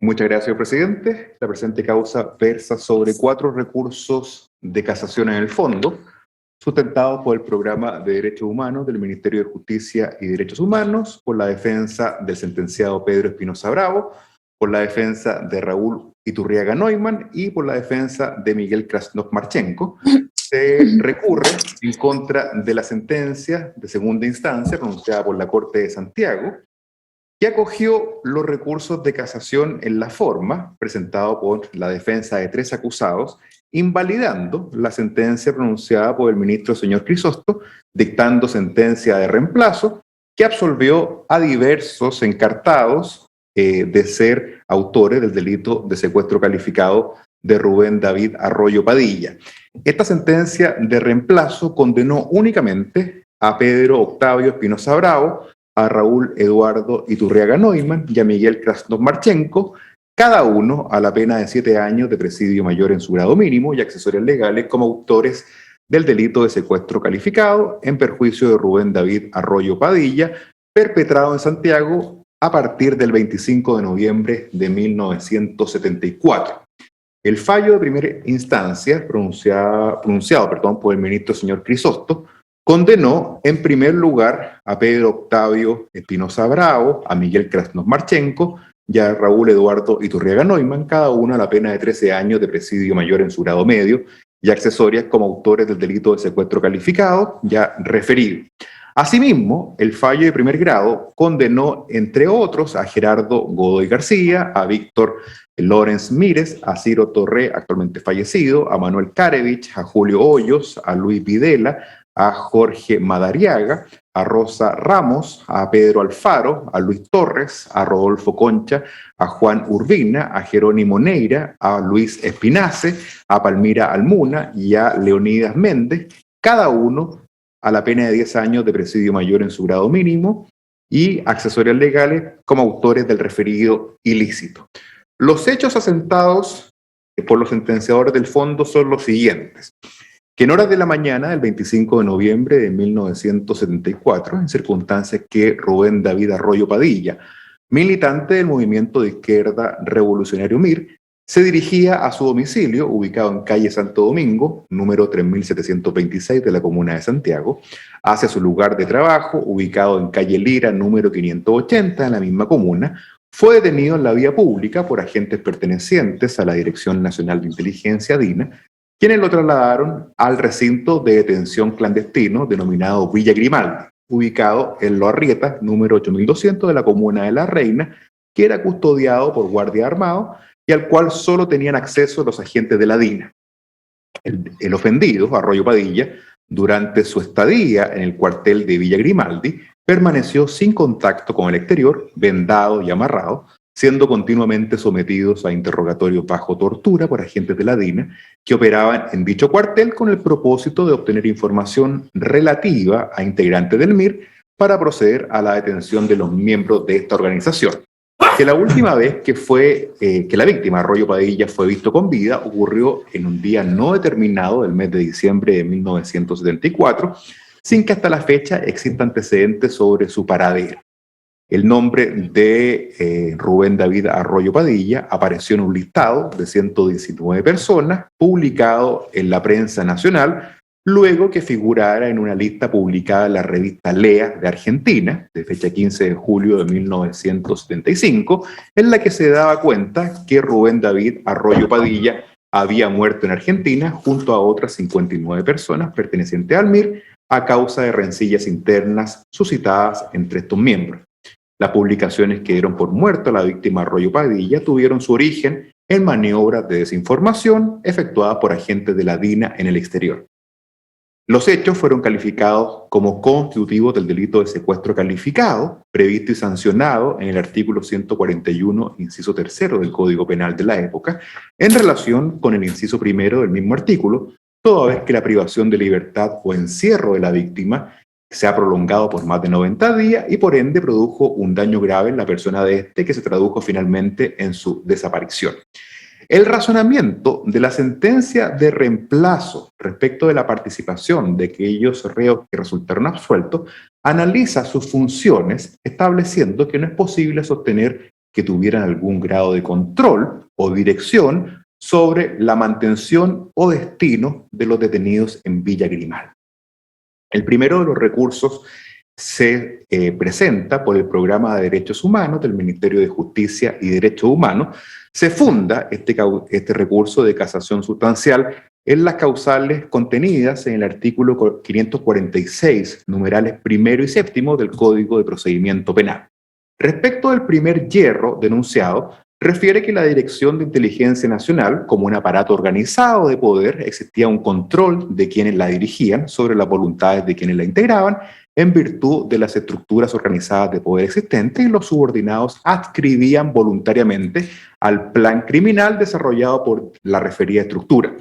Muchas gracias, señor presidente. La presente causa versa sobre 4 recursos de casación en el fondo, sustentados por el Programa de Derechos Humanos del Ministerio de Justicia y Derechos Humanos, por la defensa del sentenciado Pedro Espinosa Bravo, por la defensa de Raúl Iturriaga Neumann y por la defensa de Miguel Krasnov-Marchenko. Se recurre en contra de la sentencia de segunda instancia pronunciada por la Corte de Santiago, que acogió los recursos de casación en la forma presentado por la defensa de 3 acusados, invalidando la sentencia pronunciada por el ministro señor Crisóstomo, dictando sentencia de reemplazo que absolvió a diversos encartados de ser autores del delito de secuestro calificado de Rubén David Arroyo Padilla. Esta sentencia de reemplazo condenó únicamente a Pedro Octavio Espinosa Bravo, a Raúl Eduardo Iturriaga Neumann y a Miguel Krasnov-Marchenko, cada uno a la pena de 7 años de presidio mayor en su grado mínimo y accesorias legales como autores del delito de secuestro calificado en perjuicio de Rubén David Arroyo Padilla, perpetrado en Santiago a partir del 25 de noviembre de 1974. El fallo de primera instancia, pronunciado por el ministro señor Crisóstomo, condenó en primer lugar a Pedro Octavio Espinosa Bravo, a Miguel Krasnov-Marchenko y a Raúl Eduardo Iturriaga Neumann, cada uno a la pena de 13 años de presidio mayor en su grado medio y accesorias como autores del delito de secuestro calificado ya referido. Asimismo, el fallo de primer grado condenó, entre otros, a Gerardo Godoy García, a Víctor Lorenz Mírez, a Ciro Torre, actualmente fallecido, a Manuel Karevich, a Julio Hoyos, a Luis Videla, a Jorge Madariaga, a Rosa Ramos, a Pedro Alfaro, a Luis Torres, a Rodolfo Concha, a Juan Urbina, a Jerónimo Neira, a Luis Espinace, a Palmira Almuna y a Leonidas Méndez, cada uno a la pena de 10 años de presidio mayor en su grado mínimo y accesorias legales como autores del referido ilícito. Los hechos asentados por los sentenciadores del fondo son los siguientes: que en horas de la mañana del 25 de noviembre de 1974, en circunstancias que Rubén David Arroyo Padilla, militante del movimiento de izquierda revolucionario MIR, se dirigía a su domicilio, ubicado en calle Santo Domingo, número 3726 de la comuna de Santiago, hacia su lugar de trabajo, ubicado en calle Lira, número 580 en la misma comuna, fue detenido en la vía pública por agentes pertenecientes a la Dirección Nacional de Inteligencia, DINA, quienes lo trasladaron al recinto de detención clandestino denominado Villa Grimaldi, ubicado en Los Arrietas, número 8200 de la comuna de La Reina, que era custodiado por guardias armados y al cual solo tenían acceso los agentes de la DINA. El ofendido, Arroyo Padilla, durante su estadía en el cuartel de Villa Grimaldi, permaneció sin contacto con el exterior, vendado y amarrado, siendo continuamente sometidos a interrogatorios bajo tortura por agentes de la DINA que operaban en dicho cuartel con el propósito de obtener información relativa a integrantes del MIR para proceder a la detención de los miembros de esta organización. Que la última vez que la víctima, Arroyo Padilla, fue visto con vida ocurrió en un día no determinado del mes de diciembre de 1974, sin que hasta la fecha exista antecedentes sobre su paradero. El nombre de Rubén David Arroyo Padilla apareció en un listado de 119 personas publicado en la prensa nacional, luego que figurara en una lista publicada en la revista Lea de Argentina, de fecha 15 de julio de 1975, en la que se daba cuenta que Rubén David Arroyo Padilla había muerto en Argentina junto a otras 59 personas pertenecientes al MIR a causa de rencillas internas suscitadas entre estos miembros. Las publicaciones que dieron por muerto a la víctima Arroyo Padilla tuvieron su origen en maniobras de desinformación efectuadas por agentes de la DINA en el exterior. Los hechos fueron calificados como constitutivos del delito de secuestro calificado, previsto y sancionado en el artículo 141, inciso 3 del Código Penal de la época, en relación con el inciso 1 del mismo artículo, toda vez que la privación de libertad o encierro de la víctima se ha prolongado por más de 90 días y por ende produjo un daño grave en la persona de este que se tradujo finalmente en su desaparición. El razonamiento de la sentencia de reemplazo respecto de la participación de aquellos reos que resultaron absueltos analiza sus funciones estableciendo que no es posible sostener que tuvieran algún grado de control o dirección sobre la mantención o destino de los detenidos en Villa Grimaldi. El primero de los recursos se presenta por el Programa de Derechos Humanos del Ministerio de Justicia y Derechos Humanos. Se funda este recurso de casación sustancial en las causales contenidas en el artículo 546, numerales primero y séptimo del Código de Procedimiento Penal. Respecto del primer hierro denunciado, refiere que la Dirección de Inteligencia Nacional, como un aparato organizado de poder, existía un control de quienes la dirigían sobre las voluntades de quienes la integraban, en virtud de las estructuras organizadas de poder existentes, y los subordinados adscribían voluntariamente al plan criminal desarrollado por la referida estructura.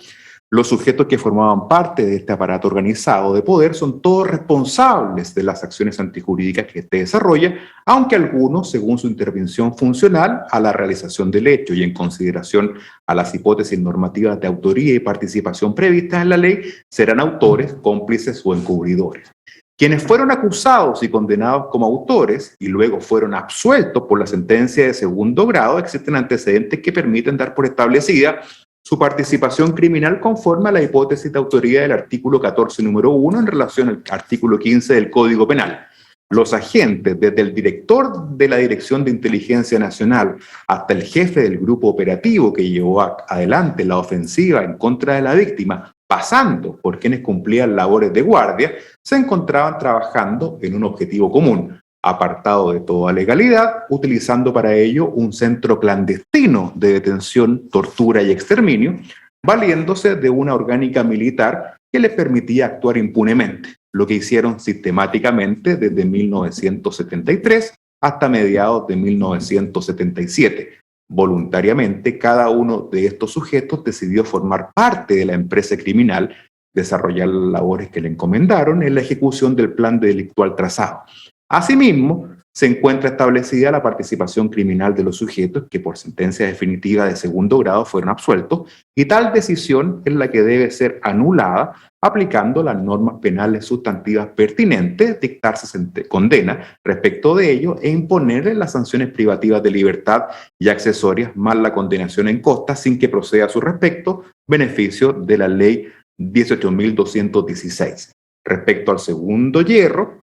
Los sujetos que formaban parte de este aparato organizado de poder son todos responsables de las acciones antijurídicas que éste desarrolla, aunque algunos, según su intervención funcional a la realización del hecho y en consideración a las hipótesis normativas de autoría y participación previstas en la ley, serán autores, cómplices o encubridores. Quienes fueron acusados y condenados como autores y luego fueron absueltos por la sentencia de segundo grado, existen antecedentes que permiten dar por establecida su participación criminal conforme a la hipótesis de autoría del artículo 14, número 1, en relación al artículo 15 del Código Penal. Los agentes, desde el director de la Dirección de Inteligencia Nacional hasta el jefe del grupo operativo que llevó adelante la ofensiva en contra de la víctima, pasando por quienes cumplían labores de guardia, se encontraban trabajando en un objetivo común, apartado de toda legalidad, utilizando para ello un centro clandestino de detención, tortura y exterminio, valiéndose de una orgánica militar que les permitía actuar impunemente, lo que hicieron sistemáticamente desde 1973 hasta mediados de 1977. Voluntariamente, cada uno de estos sujetos decidió formar parte de la empresa criminal, desarrollar las labores que le encomendaron en la ejecución del plan delictual trazado. Asimismo, se encuentra establecida la participación criminal de los sujetos que por sentencia definitiva de segundo grado fueron absueltos, y tal decisión es la que debe ser anulada aplicando las normas penales sustantivas pertinentes, dictarse condena respecto de ello e imponerle las sanciones privativas de libertad y accesorias más la condenación en costa sin que proceda a su respecto beneficio de la ley 18.216. Respecto al segundo hierro,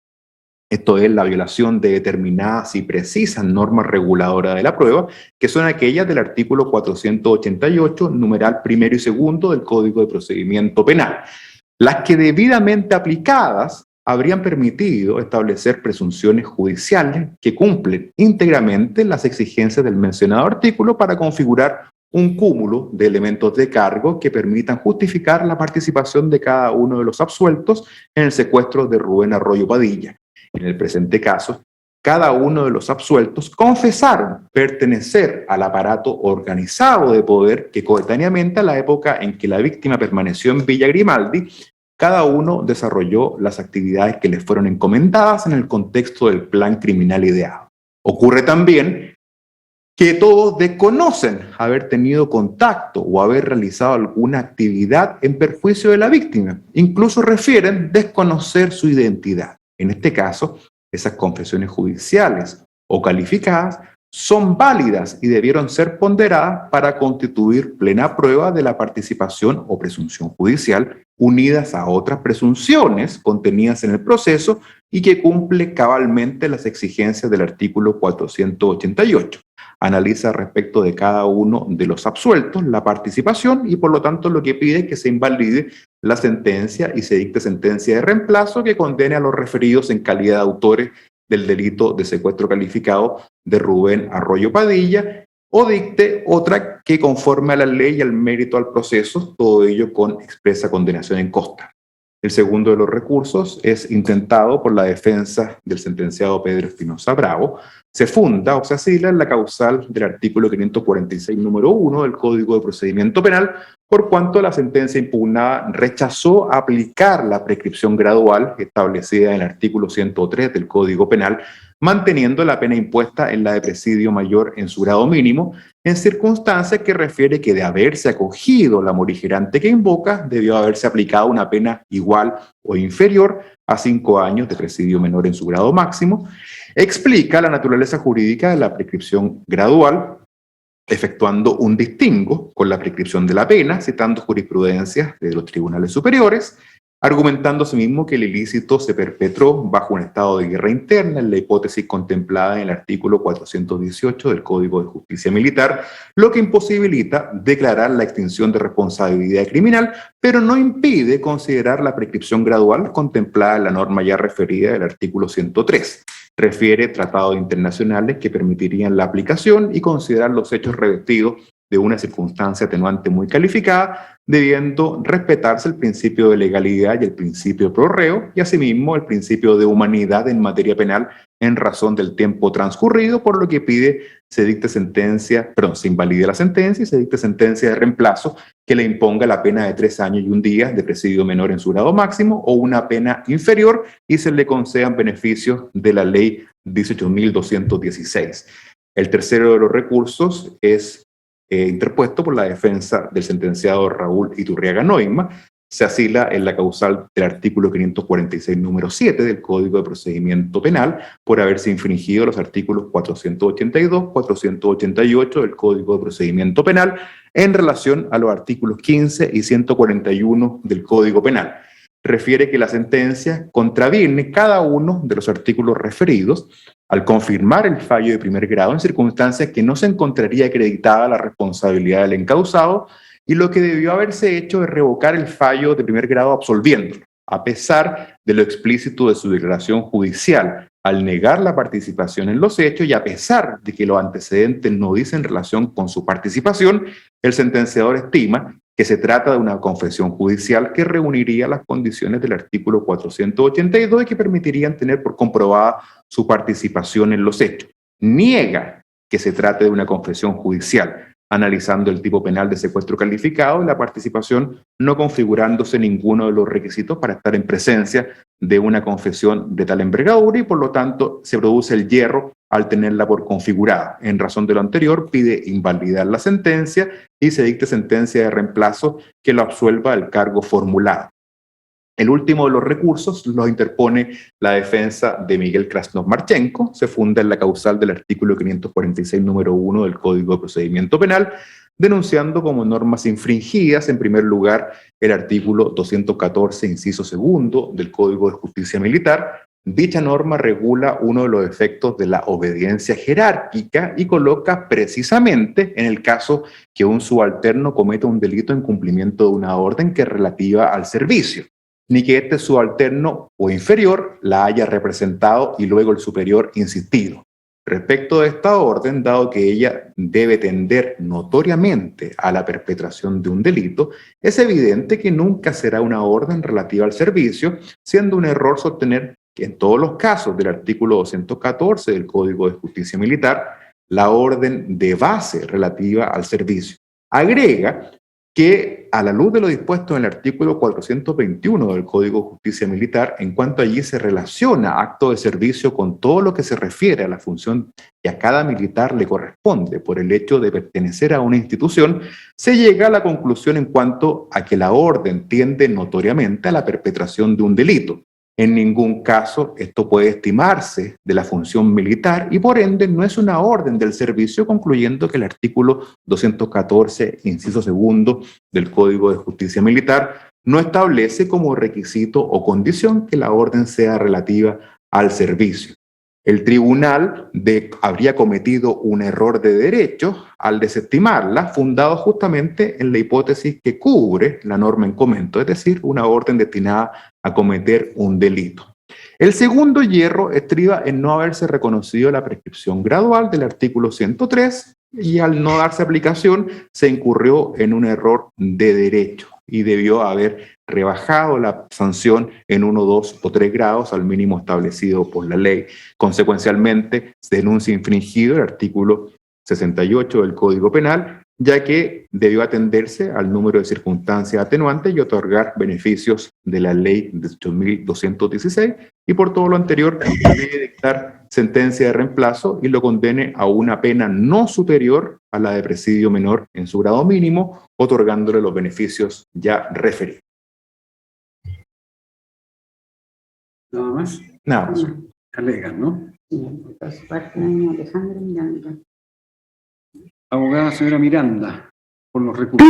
esto es la violación de determinadas y precisas normas reguladoras de la prueba, que son aquellas del artículo 488, numeral primero y segundo del Código de Procedimiento Penal, las que debidamente aplicadas habrían permitido establecer presunciones judiciales que cumplen íntegramente las exigencias del mencionado artículo para configurar un cúmulo de elementos de cargo que permitan justificar la participación de cada uno de los absueltos en el secuestro de Rubén Arroyo Padilla. En el presente caso, cada uno de los absueltos confesaron pertenecer al aparato organizado de poder que coetáneamente a la época en que la víctima permaneció en Villa Grimaldi, cada uno desarrolló las actividades que les fueron encomendadas en el contexto del plan criminal ideado. Ocurre también que todos desconocen haber tenido contacto o haber realizado alguna actividad en perjuicio de la víctima. Incluso refieren desconocer su identidad. En este caso, esas confesiones judiciales o calificadas son válidas y debieron ser ponderadas para constituir plena prueba de la participación o presunción judicial, unidas a otras presunciones contenidas en el proceso y que cumple cabalmente las exigencias del artículo 488. Analiza respecto de cada uno de los absueltos la participación y por lo tanto lo que pide es que se invalide la sentencia y se dicte sentencia de reemplazo que condene a los referidos en calidad de autores del delito de secuestro calificado de Rubén Arroyo Padilla, o dicte otra que conforme a la ley y al mérito al proceso, todo ello con expresa condenación en costa. El segundo de los recursos es intentado por la defensa del sentenciado Pedro Espinosa Bravo. Se funda o se asila en la causal del artículo 546, número 1 del Código de Procedimiento Penal, por cuanto la sentencia impugnada rechazó aplicar la prescripción gradual establecida en el artículo 103 del Código Penal, manteniendo la pena impuesta en la de presidio mayor en su grado mínimo, en circunstancias que refiere que de haberse acogido la morigerante que invoca, debió haberse aplicado una pena igual o inferior a 5 años de presidio menor en su grado máximo, explica la naturaleza jurídica de la prescripción gradual, efectuando un distingo con la prescripción de la pena, citando jurisprudencias de los tribunales superiores, argumentando asimismo que el ilícito se perpetró bajo un estado de guerra interna en la hipótesis contemplada en el artículo 418 del Código de Justicia Militar, lo que imposibilita declarar la extinción de responsabilidad criminal, pero no impide considerar la prescripción gradual contemplada en la norma ya referida del artículo 103. Refiere tratados internacionales que permitirían la aplicación y considerar los hechos revestidos de una circunstancia atenuante muy calificada, debiendo respetarse el principio de legalidad y el principio pro reo, y asimismo el principio de humanidad en materia penal en razón del tiempo transcurrido, por lo que pide se invalide la sentencia y se dicte sentencia de reemplazo que le imponga la pena de 3 años y 1 día de presidio menor en su grado máximo o una pena inferior y se le concedan beneficios de la ley 18.216. El tercero de los recursos es interpuesto por la defensa del sentenciado Raúl Iturriaga Noima. Se asila en la causal del artículo 546, número 7 del Código de Procedimiento Penal por haberse infringido los artículos 482, 488 del Código de Procedimiento Penal en relación a los artículos 15 y 141 del Código Penal. Refiere que la sentencia contraviene cada uno de los artículos referidos al confirmar el fallo de primer grado en circunstancias que no se encontraría acreditada la responsabilidad del encausado, y lo que debió haberse hecho es revocar el fallo de primer grado absolviéndolo, a pesar de lo explícito de su declaración judicial, al negar la participación en los hechos y a pesar de que los antecedentes no dicen relación con su participación, el sentenciador estima que se trata de una confesión judicial que reuniría las condiciones del artículo 482 y que permitirían tener por comprobada su participación en los hechos. Niega que se trate de una confesión judicial, analizando el tipo penal de secuestro calificado y la participación no configurándose ninguno de los requisitos para estar en presencia de una confesión de tal envergadura y por lo tanto se produce el yerro al tenerla por configurada. En razón de lo anterior, pide invalidar la sentencia y se dicte sentencia de reemplazo que lo absuelva del cargo formulado. El último de los recursos lo interpone la defensa de Miguel Krasnov-Marchenko, se funda en la causal del artículo 546, número 1 del Código de Procedimiento Penal, denunciando como normas infringidas, en primer lugar, el artículo 214, inciso segundo del Código de Justicia Militar. Dicha norma regula uno de los efectos de la obediencia jerárquica y coloca precisamente en el caso que un subalterno cometa un delito en cumplimiento de una orden que es relativa al servicio, ni que este subalterno o inferior la haya representado y luego el superior insistido. Respecto de esta orden, dado que ella debe tender notoriamente a la perpetración de un delito, es evidente que nunca será una orden relativa al servicio, siendo un error sostener que en todos los casos del artículo 214 del Código de Justicia Militar, la orden de base relativa al servicio. Agrega que a la luz de lo dispuesto en el artículo 421 del Código de Justicia Militar, en cuanto allí se relaciona acto de servicio con todo lo que se refiere a la función que a cada militar le corresponde por el hecho de pertenecer a una institución, se llega a la conclusión en cuanto a que la orden tiende notoriamente a la perpetración de un delito. En ningún caso esto puede estimarse de la función militar y por ende no es una orden del servicio, concluyendo que el artículo 214, inciso segundo del Código de Justicia Militar no establece como requisito o condición que la orden sea relativa al servicio. El tribunal habría cometido un error de derecho al desestimarla, fundado justamente en la hipótesis que cubre la norma en comento, es decir, una orden destinada a cometer un delito. El segundo hierro estriba en no haberse reconocido la prescripción gradual del artículo 103 y al no darse aplicación se incurrió en un error de derecho y debió haber rebajado la sanción en 1, 2 o 3 grados al mínimo establecido por la ley. Consecuencialmente, se denuncia infringido el artículo 68 del Código Penal, ya que debió atenderse al número de circunstancias atenuantes y otorgar beneficios de la ley de 8.216, y por todo lo anterior debe dictar sentencia de reemplazo y lo condene a una pena no superior a la de presidio menor en su grado mínimo, otorgándole los beneficios ya referidos. Nada más. Nada más. Alegan, ¿no? Sí, por su parte, Alejandra Miranda. Abogada señora Miranda, por los recursos.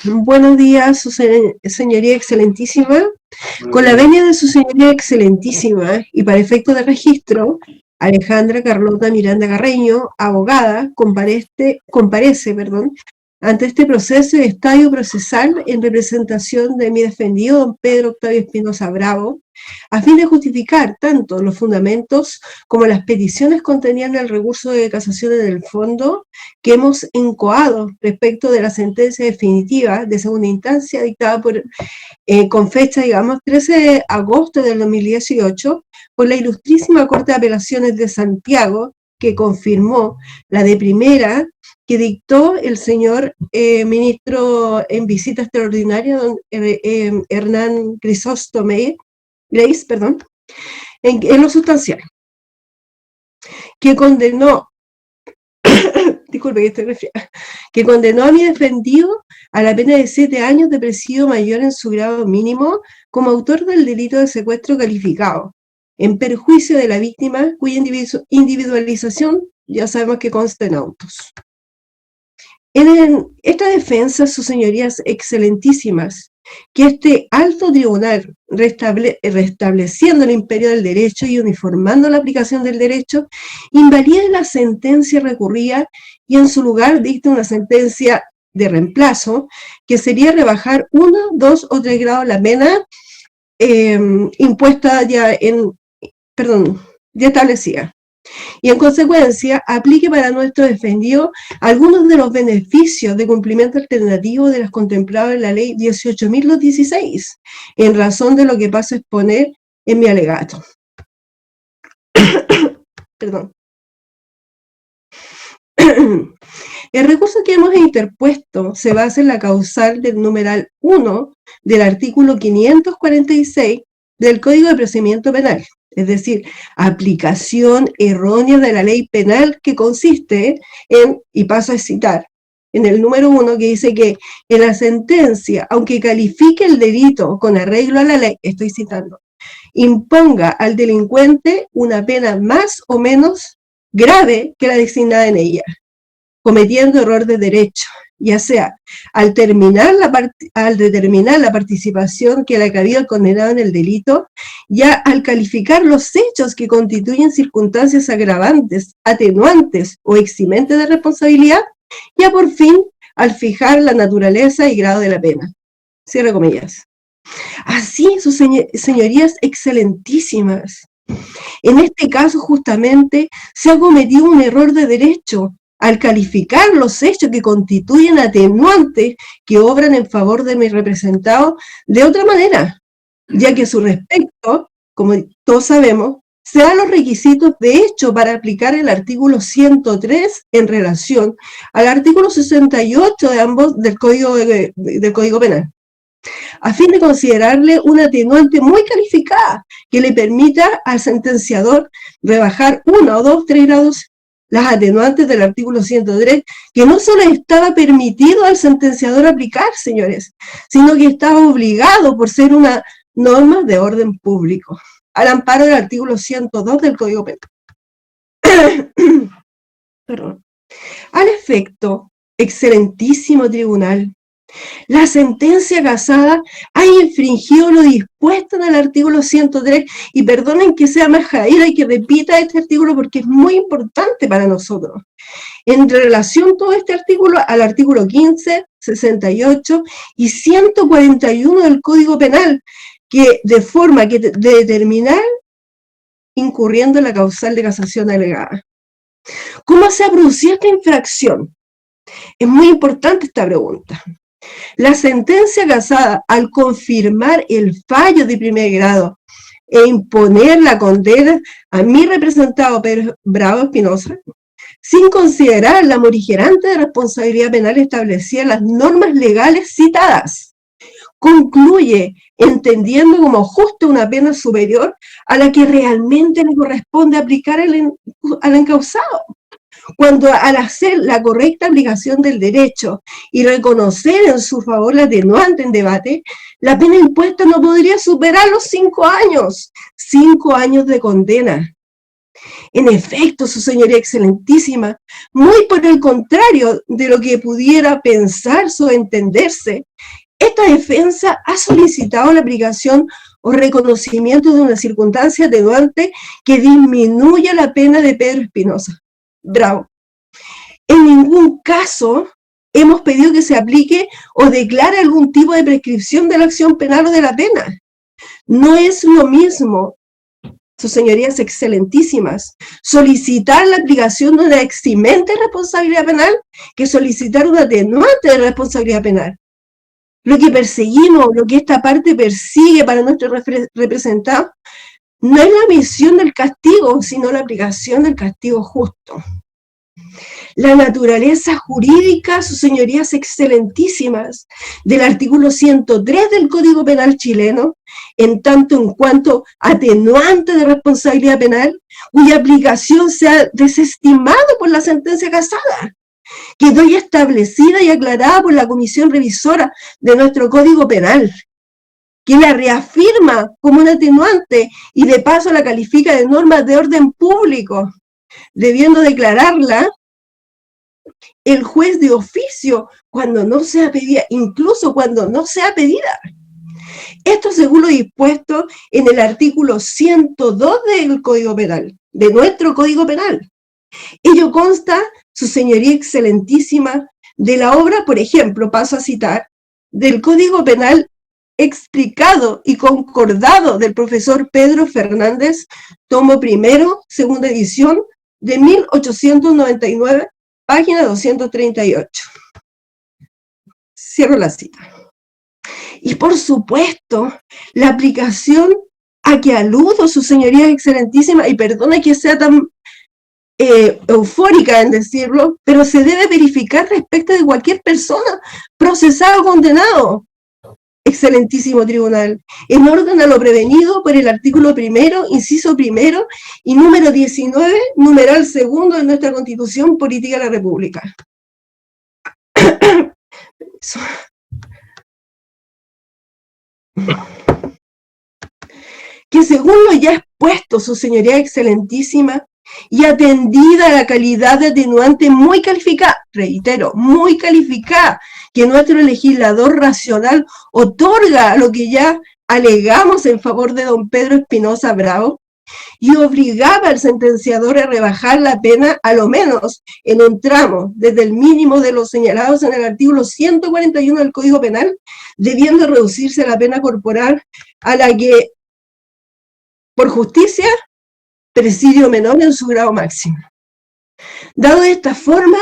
Buenos días, su señoría excelentísima. Con la venia de su señoría excelentísima y para efecto de registro, Alejandra Carlota Miranda Carreño, abogada, comparece, ante este proceso y estadio procesal en representación de mi defendido, don Pedro Octavio Espinosa Bravo, a fin de justificar tanto los fundamentos como las peticiones contenidas en el recurso de casación en el fondo que hemos incoado respecto de la sentencia definitiva de segunda instancia dictada con fecha, 13 de agosto del 2018, por la Ilustrísima Corte de Apelaciones de Santiago, que confirmó la de primera que dictó el señor ministro en visita extraordinaria, don Hernán Crisóstomo Grace, en lo sustancial, que condenó, disculpe que estoy resfriada, que condenó a mi defendido a la pena de 7 años de presidio mayor en su grado mínimo como autor del delito de secuestro calificado, en perjuicio de la víctima, cuya individualización ya sabemos que consta en autos. En esta defensa, sus señorías excelentísimas, que este alto tribunal, restableciendo el imperio del derecho y uniformando la aplicación del derecho, invalide la sentencia recurrida y en su lugar dicte una sentencia de reemplazo, que sería rebajar 1, 2 o 3 grados la pena impuesta ya establecida. Y en consecuencia, aplique para nuestro defendido algunos de los beneficios de cumplimiento alternativo de las contempladas en la ley 18.216, en razón de lo que paso a exponer en mi alegato. Perdón. El recurso que hemos interpuesto se basa en la causal del numeral 1 del artículo 546 del Código de Procedimiento Penal, es decir, aplicación errónea de la ley penal, que consiste en, y paso a citar, en el número 1, que dice que en la sentencia, aunque califique el delito con arreglo a la ley, estoy citando, imponga al delincuente una pena más o menos grave que la designada en ella, cometiendo error de derecho, ya sea al determinar la participación que le ha cabido al condenado en el delito, ya al calificar los hechos que constituyen circunstancias agravantes, atenuantes o eximentes de responsabilidad, ya por fin al fijar la naturaleza y grado de la pena. Cierre comillas. Así, sus señorías excelentísimas, en este caso justamente se ha cometido un error de derecho al calificar los hechos que constituyen atenuantes que obran en favor de mi representado de otra manera, ya que a su respecto, como todos sabemos, se dan los requisitos de hecho para aplicar el artículo 103 en relación al artículo 68 de ambos del Código Penal, a fin de considerarle una atenuante muy calificada que le permita al sentenciador rebajar 1 o 2, 3 grados las atenuantes del artículo 103, que no solo estaba permitido al sentenciador aplicar, señores, sino que estaba obligado por ser una norma de orden público, al amparo del artículo 102 del Código Penal. Perdón. Al efecto, excelentísimo tribunal, la sentencia casada ha infringido lo dispuesto en el artículo 103, y perdonen que sea más jaída y que repita este artículo porque es muy importante para nosotros. En relación todo este artículo al artículo 15, 68 y 141 del Código Penal, que de forma que de determinar incurriendo en la causal de casación alegada. ¿Cómo se ha producido esta infracción? Es muy importante esta pregunta. La sentencia casada, al confirmar el fallo de primer grado e imponer la condena a mi representado Pedro Bravo Espinosa, sin considerar la morigerante de responsabilidad penal establecida en las normas legales citadas, concluye entendiendo como justa una pena superior a la que realmente le corresponde aplicar al encausado, cuando al hacer la correcta aplicación del derecho y reconocer en su favor la atenuante en debate, la pena impuesta no podría superar los 5 años, 5 años de condena. En efecto, su señoría excelentísima, muy por el contrario de lo que pudiera pensarse o entenderse, esta defensa ha solicitado la aplicación o reconocimiento de una circunstancia atenuante que disminuya la pena de Pedro Espinosa. Bravo. En ningún caso hemos pedido que se aplique o declare algún tipo de prescripción de la acción penal o de la pena. No es lo mismo, sus señorías excelentísimas, solicitar la aplicación de una eximente responsabilidad penal que solicitar una atenuante de responsabilidad penal. Lo que perseguimos, lo que esta parte persigue para nuestros representados, no es la emisión del castigo, sino la aplicación del castigo justo. La naturaleza jurídica, sus señorías excelentísimas, del artículo 103 del Código Penal chileno, en tanto en cuanto atenuante de responsabilidad penal, cuya aplicación se ha desestimado por la sentencia casada, quedó ya establecida y aclarada por la comisión revisora de nuestro Código Penal, que la reafirma como un atenuante y de paso la califica de norma de orden público, debiendo declararla el juez de oficio cuando no sea pedida, incluso cuando no sea pedida. Esto según lo dispuesto en el artículo 102 del Código Penal, de nuestro Código Penal. Ello consta, su señoría excelentísima, de la obra, por ejemplo, paso a citar, del Código Penal explicado y concordado del profesor Pedro Fernández, tomo primero, segunda edición, de 1899, página 238. Cierro la cita. Y por supuesto, la aplicación a que aludo, su señoría excelentísima, y perdona que sea tan eufórica en decirlo, pero se debe verificar respecto de cualquier persona procesada o condenado, excelentísimo tribunal, en orden a lo prevenido por el artículo 1, inciso 1 y número 19, numeral 2 de nuestra Constitución Política de la República. Que según lo ya expuesto, su señoría excelentísima, y atendida a la calidad de atenuante muy calificada, reitero, muy calificada, que nuestro legislador racional otorga a lo que ya alegamos en favor de don Pedro Espinosa Bravo, y obligaba al sentenciador a rebajar la pena a lo menos en un tramo, desde el mínimo de los señalados en el artículo 141 del Código Penal, debiendo reducirse la pena corporal a la que, por justicia, presidio menor en su grado máximo. Dando de esta forma,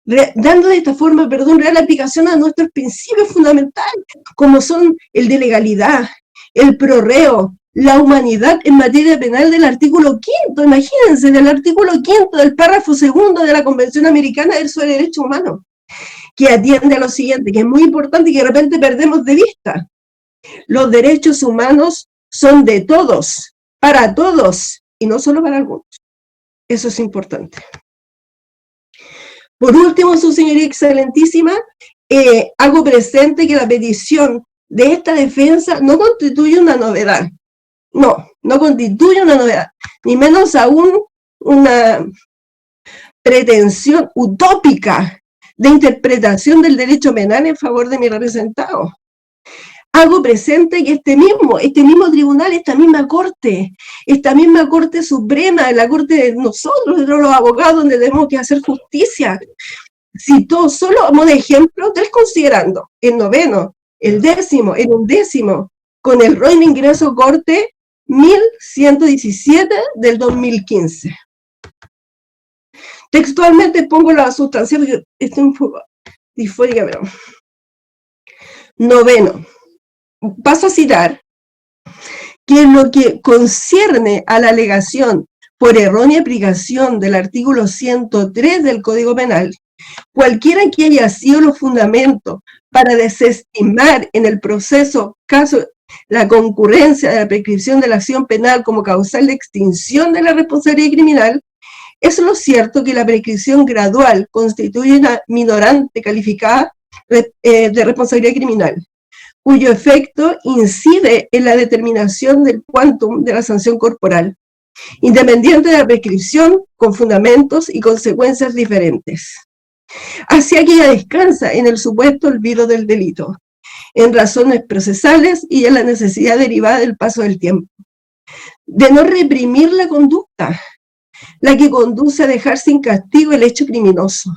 real aplicación a nuestros principios fundamentales, como son el de legalidad, el prorreo, la humanidad en materia penal del artículo 5, imagínense, del artículo 5 del párrafo 2 de la Convención Americana sobre Derechos Humanos, que atiende a lo siguiente, que es muy importante y que de repente perdemos de vista. Los derechos humanos son de todos, para todos, y no solo para algunos. Eso es importante. Por último, su señoría excelentísima, hago presente que la petición de esta defensa no constituye una novedad. No constituye una novedad, ni menos aún una pretensión utópica de interpretación del derecho penal en favor de mi representado. Hago presente que este mismo tribunal, esta misma Corte Suprema, la Corte de nosotros, de los abogados, donde tenemos que hacer justicia, citó solo como de ejemplo, desconsiderando el 9º, el 10º, el 11º, con el ROI de ingreso Corte 1117 del 2015. Textualmente pongo la sustancia, porque estoy un poco disfórica, pero... 9º. Paso a citar que en lo que concierne a la alegación por errónea aplicación del artículo 103 del Código Penal, cualquiera que haya sido los fundamentos para desestimar en el proceso caso la concurrencia de la prescripción de la acción penal como causal de extinción de la responsabilidad criminal, Es lo cierto que la prescripción gradual constituye una minorante calificada de responsabilidad criminal, cuyo efecto incide en la determinación del quantum de la sanción corporal, independiente de la prescripción, con fundamentos y consecuencias diferentes. Así aquella descansa en el supuesto olvido del delito, en razones procesales y en la necesidad derivada del paso del tiempo, de no reprimir la conducta, la que conduce a dejar sin castigo el hecho criminoso.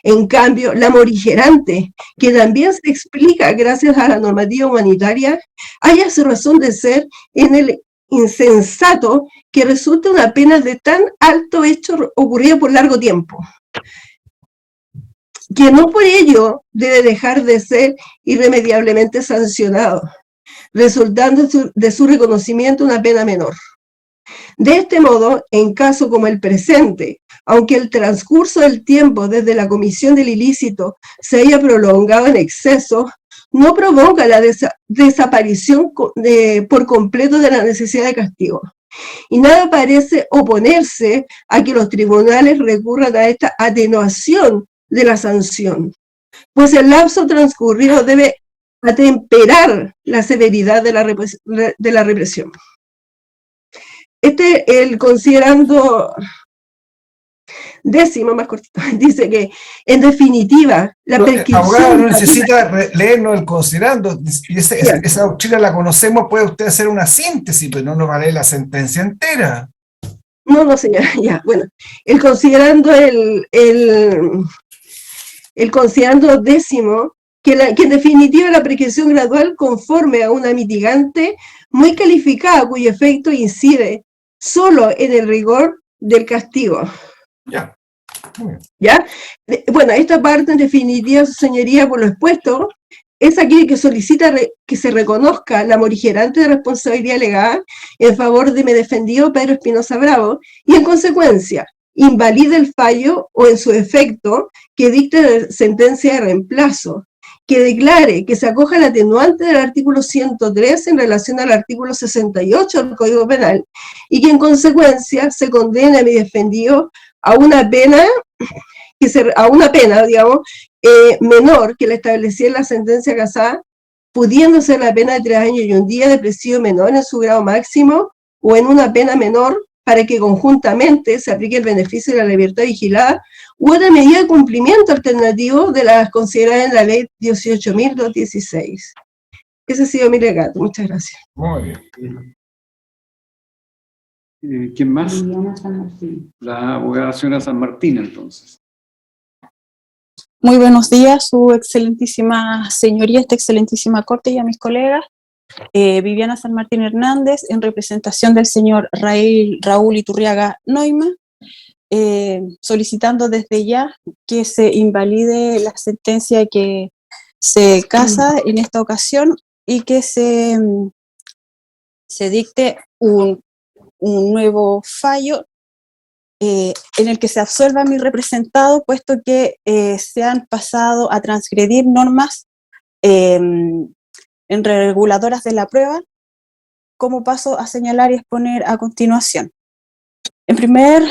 En cambio, la morigerante, que también se explica gracias a la normativa humanitaria, halla su razón de ser en el insensato que resulta una pena de tan alto hecho ocurrido por largo tiempo, que no por ello debe dejar de ser irremediablemente sancionado, resultando de su reconocimiento una pena menor. De este modo, en caso como el presente, aunque el transcurso del tiempo desde la comisión del ilícito se haya prolongado en exceso, no provoca la desaparición por completo de la necesidad de castigo. Y nada parece oponerse a que los tribunales recurran a esta atenuación de la sanción, pues el lapso transcurrido debe atemperar la severidad de la represión. El considerando décimo, más cortito, dice que, en definitiva, la prescripción... Abogado, no necesita leernos el considerando, y esa doctrina la conocemos, puede usted hacer una síntesis, pero no nos vale la sentencia entera. No, señora, ya, bueno, el considerando el considerando décimo, que en definitiva la prescripción gradual conforme a una mitigante muy calificada, cuyo efecto incide solo en el rigor del castigo. Ya. ¿Ya? Bueno, esta parte en definitiva, señoría, por lo expuesto, es aquel que solicita que se reconozca la morigerante de responsabilidad legal en favor de mi defendido Pedro Espinosa Bravo y, en consecuencia, invalide el fallo o, en su efecto, que dicte sentencia de reemplazo, que declare que se acoja el atenuante del artículo 103 en relación al artículo 68 del Código Penal y que, en consecuencia, se condene a mi defendido a una pena, digamos, menor que la establecida en la sentencia casada, pudiendo ser la pena de 3 años y 1 día de presidio menor en su grado máximo o en una pena menor para que conjuntamente se aplique el beneficio de la libertad vigilada u otra medida de cumplimiento alternativo de las consideradas en la ley 18.216. Ese ha sido mi legato. Muchas gracias. Muy bien. ¿Quién más? Viviana San Martín. La abogada señora San Martín, entonces. Muy buenos días, su excelentísima señoría, esta excelentísima corte y a mis colegas. Viviana San Martín Hernández, en representación del señor Raúl Iturriaga Noima, solicitando desde ya que se invalide la sentencia que se casa en esta ocasión y que se dicte un nuevo fallo en el que se absuelva a mi representado, puesto que se han pasado a transgredir normas en reguladoras de la prueba, como paso a señalar y exponer a continuación. En primer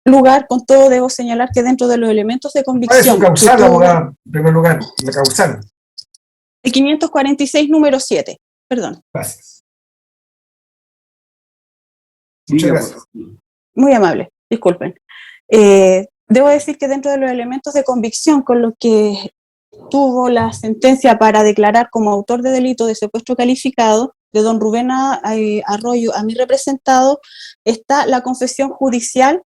lugar, con todo debo señalar que dentro de los elementos de convicción... ¿Cuál es su causal, abogada? En primer lugar, la causal. El 546, número 7, perdón. Gracias. Muchas gracias. Muy amable, disculpen. Debo decir que dentro de los elementos de convicción con los que tuvo la sentencia para declarar como autor de delito de secuestro calificado de don Rubén Arroyo a mi representado, está la confesión judicial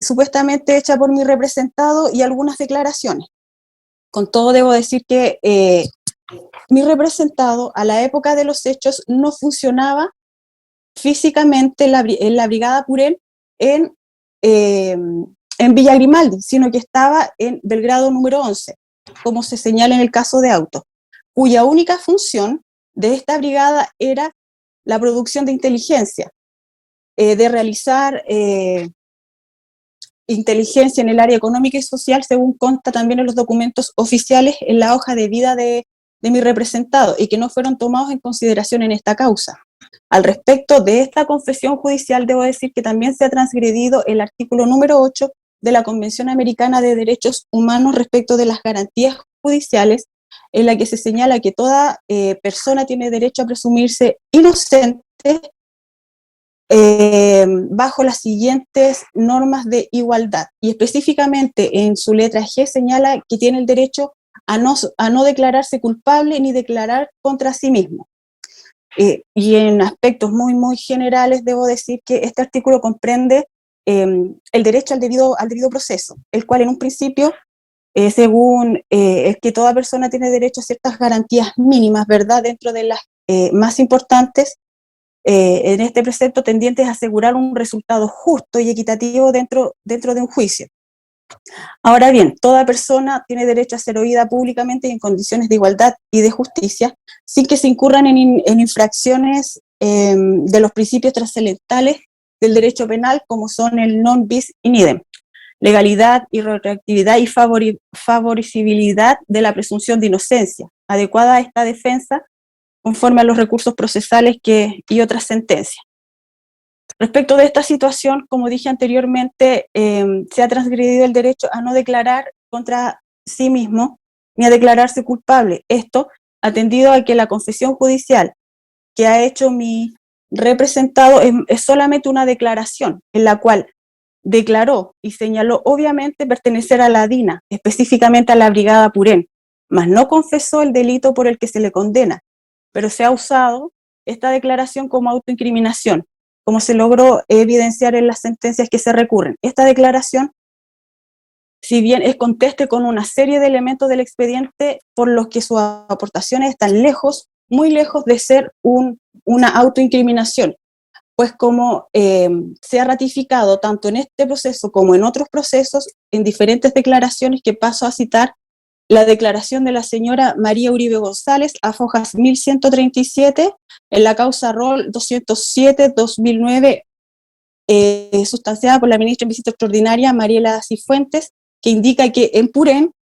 supuestamente hecha por mi representado y algunas declaraciones. Con todo debo decir que mi representado a la época de los hechos no funcionaba físicamente en la Brigada Purel en Villa Grimaldi, sino que estaba en Belgrado número 11, como se señala en el caso de Auto, cuya única función de esta brigada era la producción de inteligencia, de realizar inteligencia en el área económica y social, según consta también en los documentos oficiales en la hoja de vida de mi representado, y que no fueron tomados en consideración en esta causa. Al respecto de esta confesión judicial, debo decir que también se ha transgredido el artículo número 8 de la Convención Americana de Derechos Humanos respecto de las garantías judiciales, en la que se señala que toda persona tiene derecho a presumirse inocente bajo las siguientes normas de igualdad. Y específicamente en su letra G señala que tiene el derecho a no declararse culpable ni declarar contra sí mismo. Y en aspectos muy, muy generales debo decir que este artículo comprende el derecho al debido proceso, el cual en un principio, según es que toda persona tiene derecho a ciertas garantías mínimas, ¿verdad?, dentro de las más importantes, en este precepto tendientes a asegurar un resultado justo y equitativo dentro de un juicio. Ahora bien, toda persona tiene derecho a ser oída públicamente y en condiciones de igualdad y de justicia, sin que se incurran en infracciones de los principios trascendentales del derecho penal, como son el non bis in idem, legalidad y retroactividad y favorecibilidad de la presunción de inocencia, adecuada a esta defensa conforme a los recursos procesales y otras sentencias. Respecto de esta situación, como dije anteriormente, se ha transgredido el derecho a no declarar contra sí mismo ni a declararse culpable. Esto atendido a que la confesión judicial que ha hecho mi representado es solamente una declaración en la cual declaró y señaló obviamente pertenecer a la DINA, específicamente a la Brigada Purén, mas no confesó el delito por el que se le condena, pero se ha usado esta declaración como autoincriminación, como se logró evidenciar en las sentencias que se recurren. Esta declaración, si bien es conteste con una serie de elementos del expediente por los que sus aportaciones están lejos, muy lejos de ser una autoincriminación, pues como se ha ratificado tanto en este proceso como en otros procesos, en diferentes declaraciones que paso a citar, la declaración de la señora María Uribe González a fojas 1137 en la causa Rol 207-2009, sustanciada por la ministra en visita extraordinaria Mariela Cifuentes, que indica que en Purén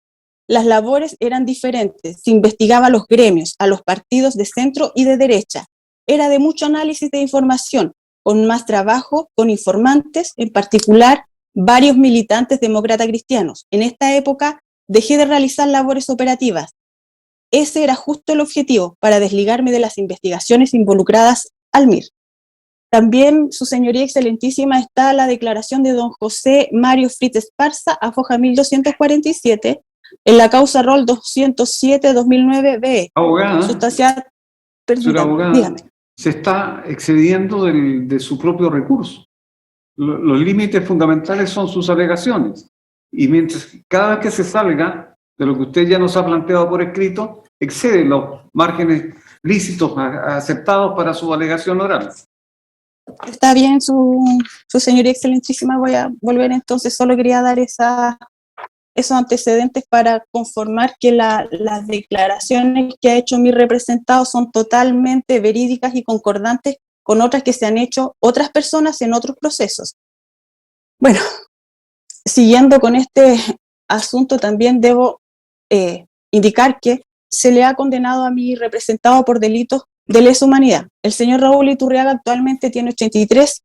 las labores eran diferentes, se investigaba a los gremios, a los partidos de centro y de derecha, era de mucho análisis de información, con más trabajo, con informantes, en particular varios militantes demócratas cristianos. En esta época dejé de realizar labores operativas. Ese era justo el objetivo, para desligarme de las investigaciones involucradas al MIR. También, su señoría excelentísima, está la declaración de don José Mario Fritz Esparza a foja 1247 en la causa Rol 207-2009 Abogada, sustanciada. señora abogada, Dígame. se está excediendo de su propio recurso. Los límites fundamentales son sus alegaciones. Y mientras cada vez que se salga de lo que usted ya nos ha planteado por escrito, excede los márgenes lícitos aceptados para su alegación oral. Está bien, su señoría excelentísima. Voy a volver entonces. Solo quería dar esos antecedentes para conformar que las declaraciones que ha hecho mi representado son totalmente verídicas y concordantes con otras que se han hecho otras personas en otros procesos. Bueno, siguiendo con este asunto, también debo indicar que se le ha condenado a mi representado por delitos de lesa humanidad. El señor Raúl Iturriaga actualmente tiene 83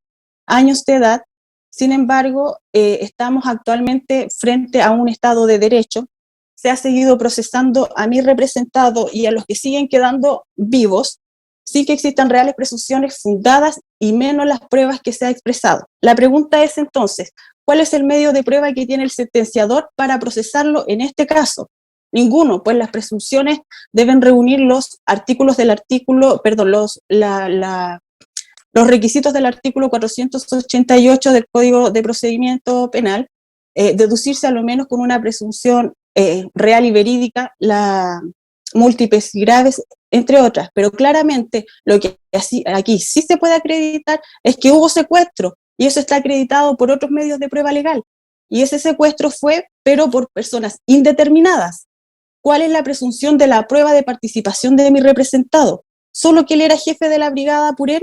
años de edad. Sin embargo, estamos actualmente frente a un Estado de Derecho. Se ha seguido procesando a mi representado y a los que siguen quedando vivos, sin que existan reales presunciones fundadas y menos las pruebas que se ha expresado. La pregunta es entonces, ¿cuál es el medio de prueba que tiene el sentenciador para procesarlo en este caso? Ninguno, pues las presunciones deben reunir los artículos del artículo, perdón, los requisitos del artículo 488 del Código de Procedimiento Penal, deducirse a lo menos con una presunción real y verídica, múltiples y graves, entre otras. Pero claramente lo que aquí sí se puede acreditar es que hubo secuestro, y eso está acreditado por otros medios de prueba legal. Y ese secuestro fue, pero por personas indeterminadas. ¿Cuál es la presunción de la prueba de participación de mi representado? Solo que él era jefe de la Brigada Purén.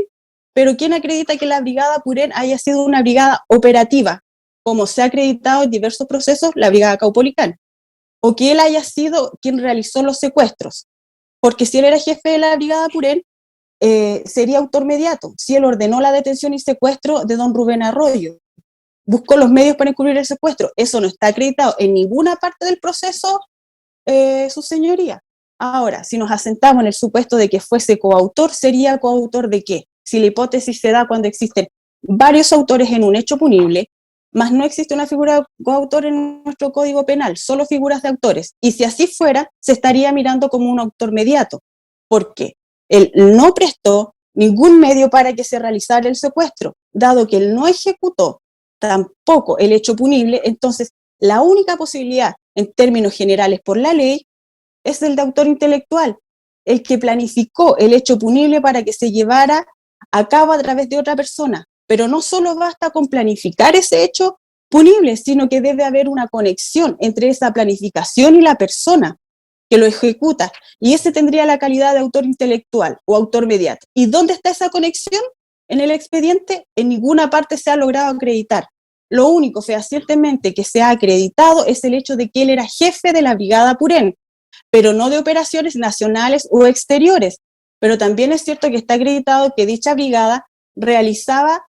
Pero ¿quién acredita que la Brigada Purén haya sido una brigada operativa, como se ha acreditado en diversos procesos la Brigada Caupolicán? O que él haya sido quien realizó los secuestros. Porque si él era jefe de la Brigada Purén, sería autor mediato, si él ordenó la detención y secuestro de don Rubén Arroyo, buscó los medios para encubrir el secuestro. Eso no está acreditado en ninguna parte del proceso, su señoría. Ahora, si nos asentamos en el supuesto de que fuese coautor, ¿sería coautor de qué? Si la hipótesis se da cuando existen varios autores en un hecho punible, más no existe una figura de coautor en nuestro Código Penal, solo figuras de autores. Y si así fuera, se estaría mirando como un autor mediato. ¿Por qué? Él no prestó ningún medio para que se realizara el secuestro, dado que él no ejecutó tampoco el hecho punible. Entonces la única posibilidad en términos generales por la ley es el de autor intelectual, el que planificó el hecho punible para que se llevara a cabo a través de otra persona. Pero no solo basta con planificar ese hecho punible, sino que debe haber una conexión entre esa planificación y la persona que lo ejecuta, y ese tendría la calidad de autor intelectual o autor mediato. ¿Y dónde está esa conexión? En el expediente, en ninguna parte se ha logrado acreditar. Lo único fehacientemente que se ha acreditado es el hecho de que él era jefe de la Brigada Purén, pero no de operaciones nacionales o exteriores. Pero también es cierto que está acreditado que dicha brigada realizaba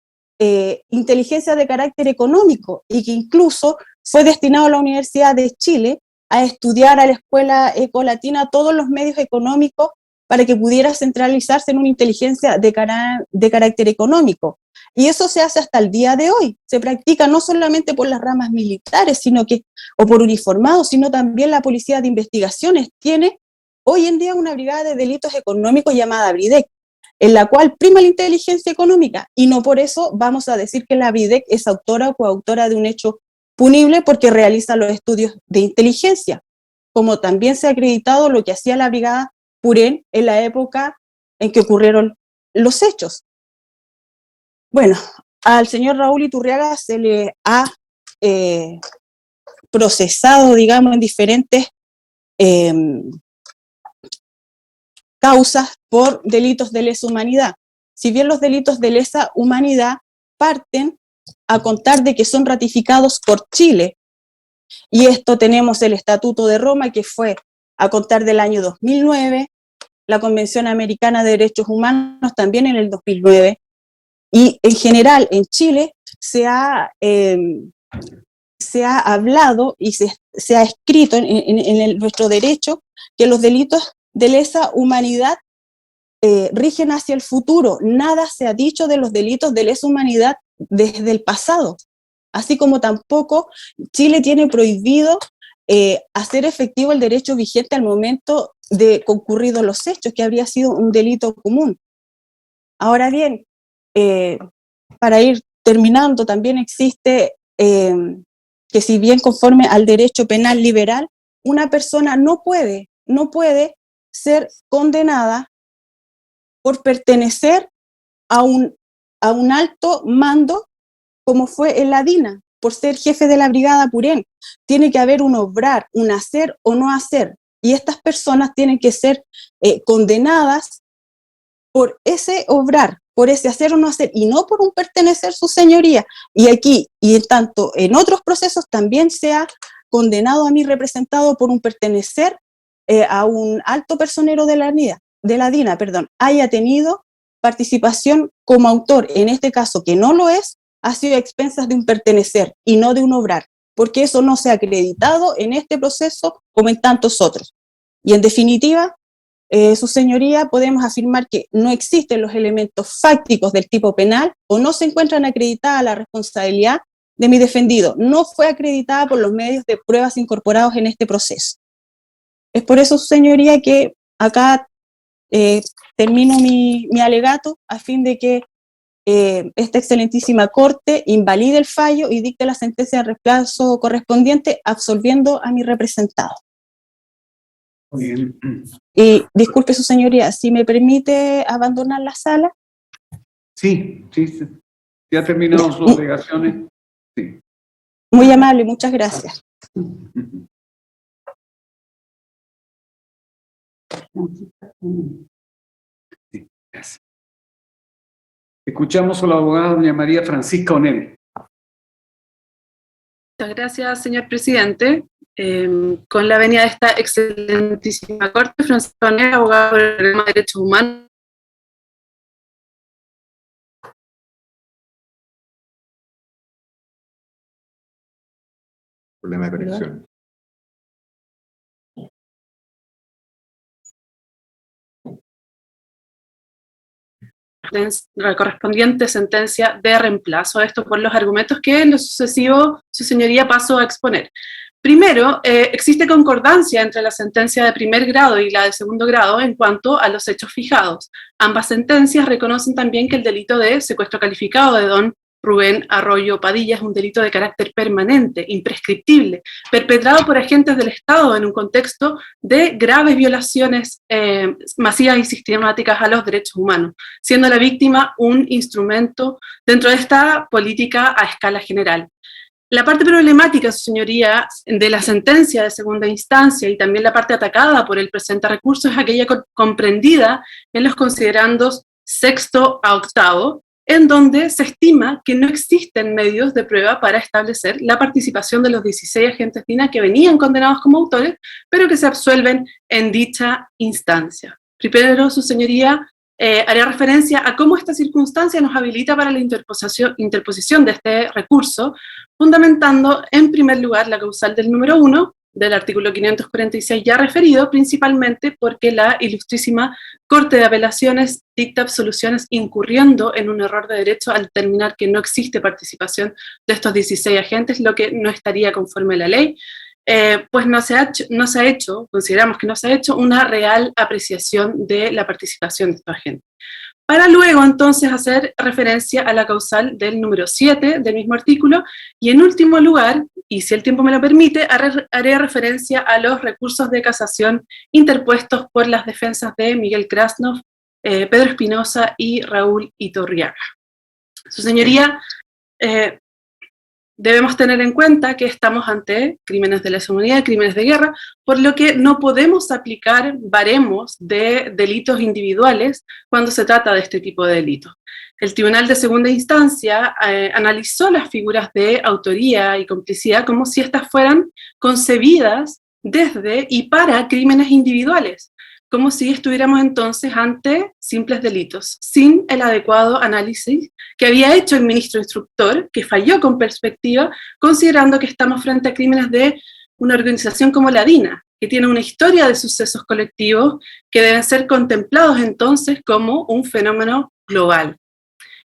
inteligencia de carácter económico y que incluso fue destinado a la Universidad de Chile a estudiar a la Escuela Ecolatina todos los medios económicos para que pudiera centralizarse en una inteligencia de carácter económico. Y eso se hace hasta el día de hoy. Se practica no solamente por las ramas militares, o por uniformados, sino también la Policía de Investigaciones tiene hoy en día una brigada de delitos económicos llamada BRIDEC, en la cual prima la inteligencia económica, y no por eso vamos a decir que la BRIDEC es autora o coautora de un hecho punible porque realiza los estudios de inteligencia, como también se ha acreditado lo que hacía la Brigada Purén en la época en que ocurrieron los hechos. Bueno, al señor Raúl Iturriaga se le ha procesado, digamos, en diferentes causas por delitos de lesa humanidad. Si bien los delitos de lesa humanidad parten a contar de que son ratificados por Chile, y esto tenemos el Estatuto de Roma, que fue a contar del año 2009, la Convención Americana de Derechos Humanos también en el 2009, y en general en Chile se ha hablado y se ha escrito en nuestro derecho que los delitos de lesa humanidad rigen hacia el futuro. Nada se ha dicho de los delitos de lesa humanidad desde el pasado, así como tampoco Chile tiene prohibido hacer efectivo el derecho vigente al momento de concurridos los hechos, que habría sido un delito común. Ahora bien, para ir terminando, también existe que si bien conforme al derecho penal liberal, una persona no puede ser condenada por pertenecer a un alto mando como fue en la DINA, por ser jefe de la Brigada Purén. Tiene que haber un obrar, un hacer o no hacer, y estas personas tienen que ser condenadas por ese obrar, por ese hacer o no hacer, y no por un pertenecer, su señoría. Y aquí, y en tanto en otros procesos, también se ha condenado a mi representado por un pertenecer a un alto personero de la DINA, haya tenido participación como autor, en este caso que no lo es, ha sido a expensas de un pertenecer y no de un obrar, porque eso no se ha acreditado en este proceso como en tantos otros. Y en definitiva, su señoría, podemos afirmar que no existen los elementos fácticos del tipo penal o no se encuentran acreditada la responsabilidad de mi defendido. No fue acreditada por los medios de pruebas incorporados en este proceso. Es por eso, su señoría, que acá termino mi alegato a fin de que esta excelentísima Corte invalide el fallo y dicte la sentencia de reemplazo correspondiente, absolviendo a mi representado. Muy bien. Y disculpe, su señoría, si me permite abandonar la sala. Sí, ya ha terminado sus obligaciones. Sí. Muy amable, muchas gracias. Sí, gracias. Escuchamos a la abogada doña María Francisca Onel. Muchas gracias, señor presidente. Con la venia de esta excelentísima Corte, Francisca Onel, abogada por el programa de Derechos Humanos, Problema de ¿verdad? conexión. La correspondiente sentencia de reemplazo, esto por los argumentos que en lo sucesivo su señoría pasó a exponer. Primero, existe concordancia entre la sentencia de primer grado y la de segundo grado en cuanto a los hechos fijados. Ambas sentencias reconocen también que el delito de secuestro calificado de don Rubén Arroyo Padilla es un delito de carácter permanente, imprescriptible, perpetrado por agentes del Estado en un contexto de graves violaciones masivas y sistemáticas a los derechos humanos, siendo la víctima un instrumento dentro de esta política a escala general. La parte problemática, su señoría, de la sentencia de segunda instancia y también la parte atacada por el presente recurso es aquella comprendida en los considerandos sexto a octavo, en donde se estima que no existen medios de prueba para establecer la participación de los 16 agentes DINA que venían condenados como autores, pero que se absuelven en dicha instancia. Primero, su señoría haré referencia a cómo esta circunstancia nos habilita para la interposición de este recurso, fundamentando en primer lugar la causal del número 1 del artículo 546 ya referido, principalmente porque la ilustrísima Corte de Apelaciones dicta absoluciones incurriendo en un error de derecho al determinar que no existe participación de estos 16 agentes, lo que no estaría conforme a la ley, pues no se ha hecho, consideramos que no se ha hecho una real apreciación de la participación de estos agentes. Para luego entonces hacer referencia a la causal del número 7 del mismo artículo, y en último lugar, y si el tiempo me lo permite, haré referencia a los recursos de casación interpuestos por las defensas de Miguel Krasnov, Pedro Espinosa y Raúl Iturriaga. Su señoría, debemos tener en cuenta que estamos ante crímenes de lesa humanidad, crímenes de guerra, por lo que no podemos aplicar baremos de delitos individuales cuando se trata de este tipo de delitos. El Tribunal de Segunda Instancia analizó las figuras de autoría y complicidad como si éstas fueran concebidas desde y para crímenes individuales, como si estuviéramos entonces ante simples delitos, sin el adecuado análisis que había hecho el ministro instructor, que falló con perspectiva, considerando que estamos frente a crímenes de una organización como la DINA, que tiene una historia de sucesos colectivos que deben ser contemplados entonces como un fenómeno global.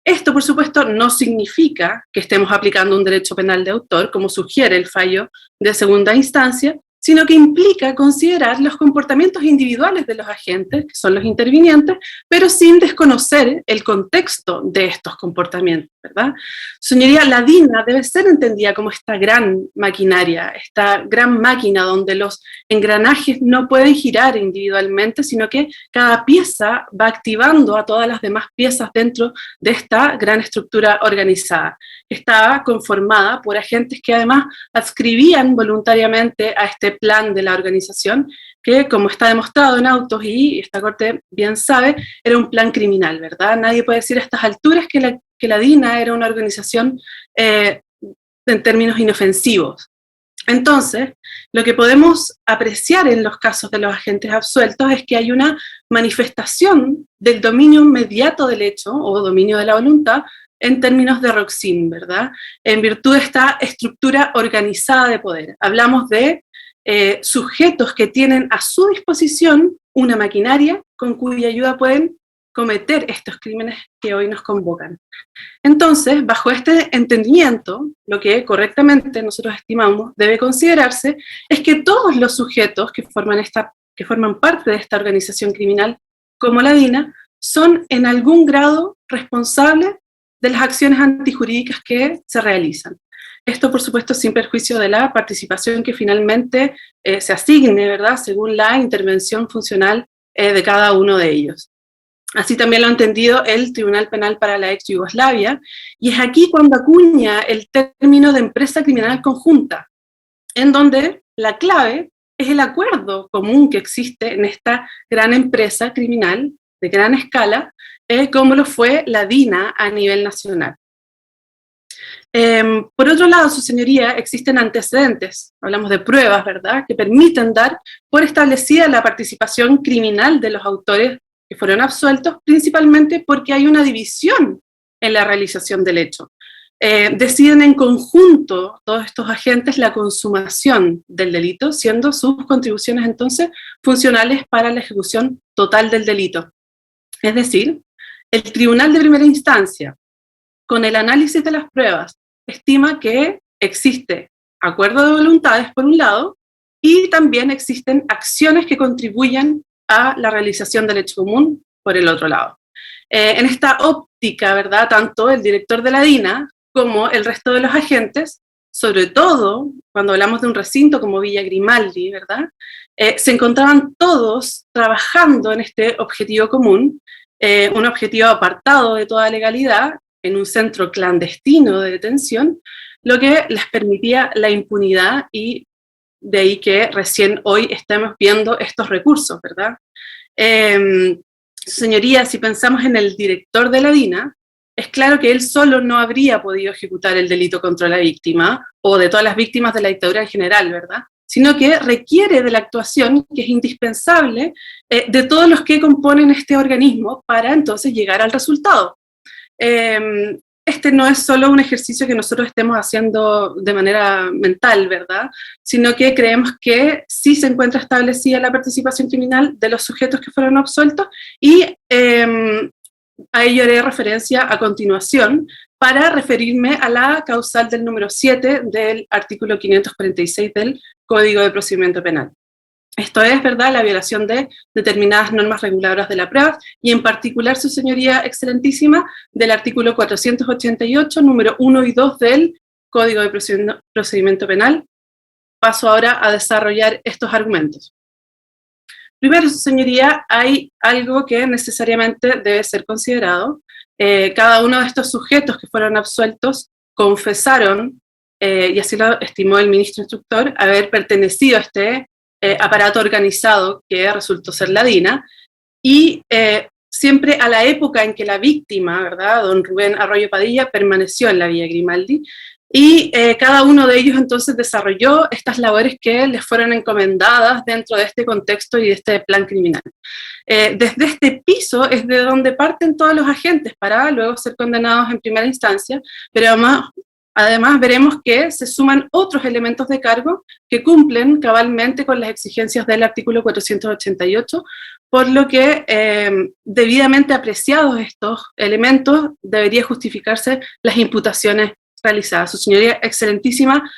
Esto, por supuesto, no significa que estemos aplicando un derecho penal de autor, como sugiere el fallo de segunda instancia, sino que implica considerar los comportamientos individuales de los agentes, que son los intervinientes, pero sin desconocer el contexto de estos comportamientos, ¿verdad? Señoría, la DINA debe ser entendida como esta gran maquinaria, esta gran máquina donde los engranajes no pueden girar individualmente, sino que cada pieza va activando a todas las demás piezas dentro de esta gran estructura organizada. Estaba conformada por agentes que además adscribían voluntariamente a este plan de la organización, que como está demostrado en autos y esta Corte bien sabe, era un plan criminal, ¿verdad? Nadie puede decir a estas alturas que la DINA era una organización en términos inofensivos. Entonces, lo que podemos apreciar en los casos de los agentes absueltos es que hay una manifestación del dominio inmediato del hecho o dominio de la voluntad en términos de Roxin, ¿verdad? En virtud de esta estructura organizada de poder. Hablamos de sujetos que tienen a su disposición una maquinaria con cuya ayuda pueden cometer estos crímenes que hoy nos convocan. Entonces, bajo este entendimiento, lo que correctamente nosotros estimamos debe considerarse es que todos los sujetos que forman parte de esta organización criminal, como la DINA, son en algún grado responsables de las acciones antijurídicas que se realizan. Esto, por supuesto, sin perjuicio de la participación que finalmente se asigne, ¿verdad?, según la intervención funcional de cada uno de ellos. Así también lo ha entendido el Tribunal Penal para la ex Yugoslavia, y es aquí cuando acuña el término de empresa criminal conjunta, en donde la clave es el acuerdo común que existe en esta gran empresa criminal de gran escala, como lo fue la DINA a nivel nacional. Por otro lado, su señoría, existen antecedentes, hablamos de pruebas, ¿verdad?, que permiten dar por establecida la participación criminal de los autores que fueron absueltos, principalmente porque hay una división en la realización del hecho. deciden en conjunto todos estos agentes la consumación del delito, siendo sus contribuciones entonces funcionales para la ejecución total del delito. Es decir, el tribunal de primera instancia, con el análisis de las pruebas, estima que existe acuerdo de voluntades por un lado y también existen acciones que contribuyen a la realización del hecho común por el otro lado. En esta óptica, ¿verdad?, tanto el director de la DINA como el resto de los agentes, sobre todo cuando hablamos de un recinto como Villa Grimaldi, ¿verdad?, se encontraban todos trabajando en este objetivo común, un objetivo apartado de toda legalidad, en un centro clandestino de detención, lo que les permitía la impunidad, y de ahí que recién hoy estemos viendo estos recursos, ¿verdad? Señoría, si pensamos en el director de la DINA, es claro que él solo no habría podido ejecutar el delito contra la víctima, o de todas las víctimas de la dictadura en general, ¿verdad?, sino que requiere de la actuación que es indispensable de todos los que componen este organismo para entonces llegar al resultado. Este no es solo un ejercicio que nosotros estemos haciendo de manera mental, ¿verdad?, sino que creemos que sí se encuentra establecida la participación criminal de los sujetos que fueron absueltos, y a ello haré referencia a continuación para referirme a la causal del número 7 del artículo 546 del Código de Procedimiento Penal. Esto es, ¿verdad?, la violación de determinadas normas reguladoras de la prueba, y en particular, su señoría excelentísima, del artículo 488, número 1 y 2 del Código de Procedimiento Penal. Paso ahora a desarrollar estos argumentos. Primero, su señoría, hay algo que necesariamente debe ser considerado. Cada uno de estos sujetos que fueron absueltos confesaron, y así lo estimó el ministro instructor, haber pertenecido a este aparato organizado que resultó ser la DINA, y siempre a la época en que la víctima, ¿verdad?, don Rubén Arroyo Padilla, permaneció en la Villa Grimaldi, y cada uno de ellos entonces desarrolló estas labores que les fueron encomendadas dentro de este contexto y de este plan criminal. Desde este piso es de donde parten todos los agentes para luego ser condenados en primera instancia, pero además veremos que se suman otros elementos de cargo que cumplen cabalmente con las exigencias del artículo 488, por lo que debidamente apreciados estos elementos debería justificarse las imputaciones realizadas. Su señoría excelentísima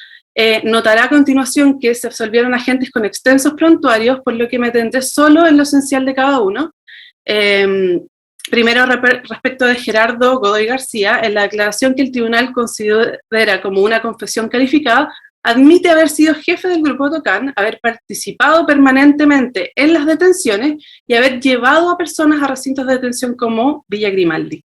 notará a continuación que se absolvieron agentes con extensos prontuarios, por lo que me detendré solo en lo esencial de cada uno. Primero, respecto de Gerardo Godoy García, en la declaración que el tribunal considera como una confesión calificada, admite haber sido jefe del Grupo Tocán, haber participado permanentemente en las detenciones y haber llevado a personas a recintos de detención como Villa Grimaldi.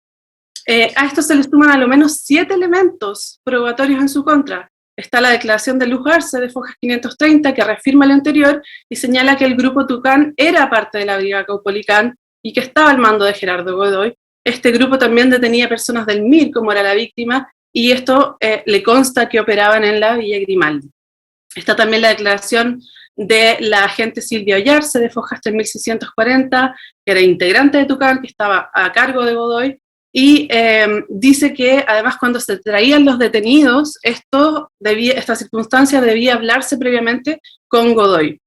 A esto se le suman a lo menos 7 elementos probatorios en su contra. Está la declaración de Luz Arce de Fojas 530, que reafirma lo anterior y señala que el Grupo Tucán era parte de la Brigada Caupolicán y que estaba al mando de Gerardo Godoy. Este grupo también detenía personas del MIR, como era la víctima, y esto le consta que operaban en la Villa Grimaldi. Está también la declaración de la agente Silvia Ollarse de Fojas 3640, que era integrante de Tucán, que estaba a cargo de Godoy, y dice que además cuando se traían los detenidos, esta circunstancia debía hablarse previamente con Godoy.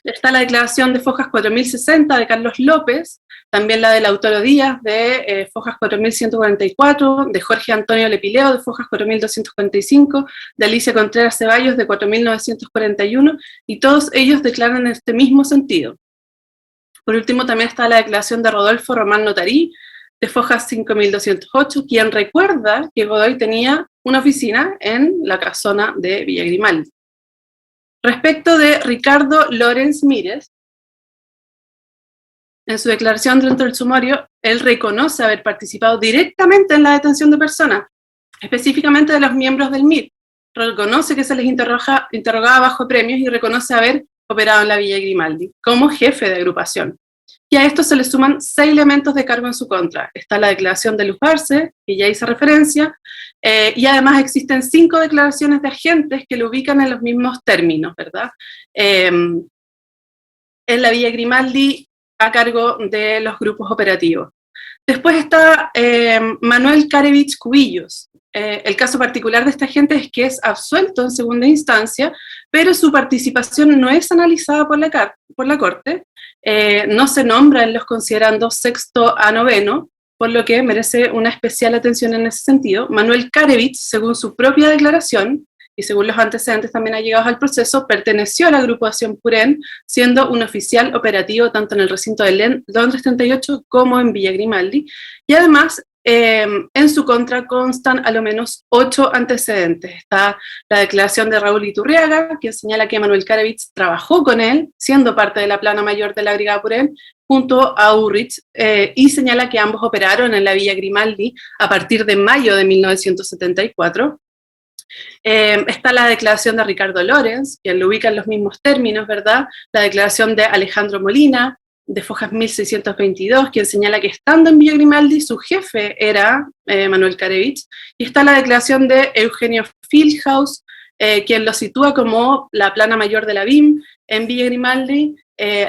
Está la declaración de Fojas 4060 de Carlos López, también la del Lautaro Díaz de Fojas 4144, de Jorge Antonio Lepileo de Fojas 4245, de Alicia Contreras Ceballos de 4941, y todos ellos declaran en este mismo sentido. Por último, también está la declaración de Rodolfo Román Notarí, de Fojas 5208, quien recuerda que Godoy tenía una oficina en la casona de Villa Grimaldi. Respecto de Ricardo Lorenz Mírez, en su declaración dentro del sumario, él reconoce haber participado directamente en la detención de personas, específicamente de los miembros del MIR. Reconoce que se les interrogaba bajo premios y reconoce haber operado en la Villa Grimaldi como jefe de agrupación. Y a esto se le suman 6 elementos de cargo en su contra. Está la declaración de Luz Arce, que ya hice referencia, y además existen 5 declaraciones de agentes que lo ubican en los mismos términos, ¿verdad? En la Villa Grimaldi a cargo de los grupos operativos. Después está Manuel Karevich Cubillos, el caso particular de esta agente es que es absuelto en segunda instancia, pero su participación no es analizada por la Corte, no se nombra en los considerandos sexto a noveno, por lo que merece una especial atención en ese sentido. Manuel Karevich, según su propia declaración, y según los antecedentes también allegados al proceso, perteneció a la agrupación Purén, siendo un oficial operativo tanto en el recinto de Londres 38 como en Villa Grimaldi, y además en su contra constan a lo menos 8 antecedentes. Está la declaración de Raúl Iturriaga, quien señala que Manuel Karevich trabajó con él, siendo parte de la plana mayor de la Brigada Purén, junto a Urrich, y señala que ambos operaron en la Villa Grimaldi a partir de mayo de 1974. Está la declaración de Ricardo Lorenz, quien lo ubica en los mismos términos, ¿verdad? La declaración de Alejandro Molina, de Fojas 1622, quien señala que estando en Villa Grimaldi, su jefe era Manuel Karevich, y está la declaración de Eugenio Fieldhouse, quien lo sitúa como la plana mayor de la BIM en Villa Grimaldi.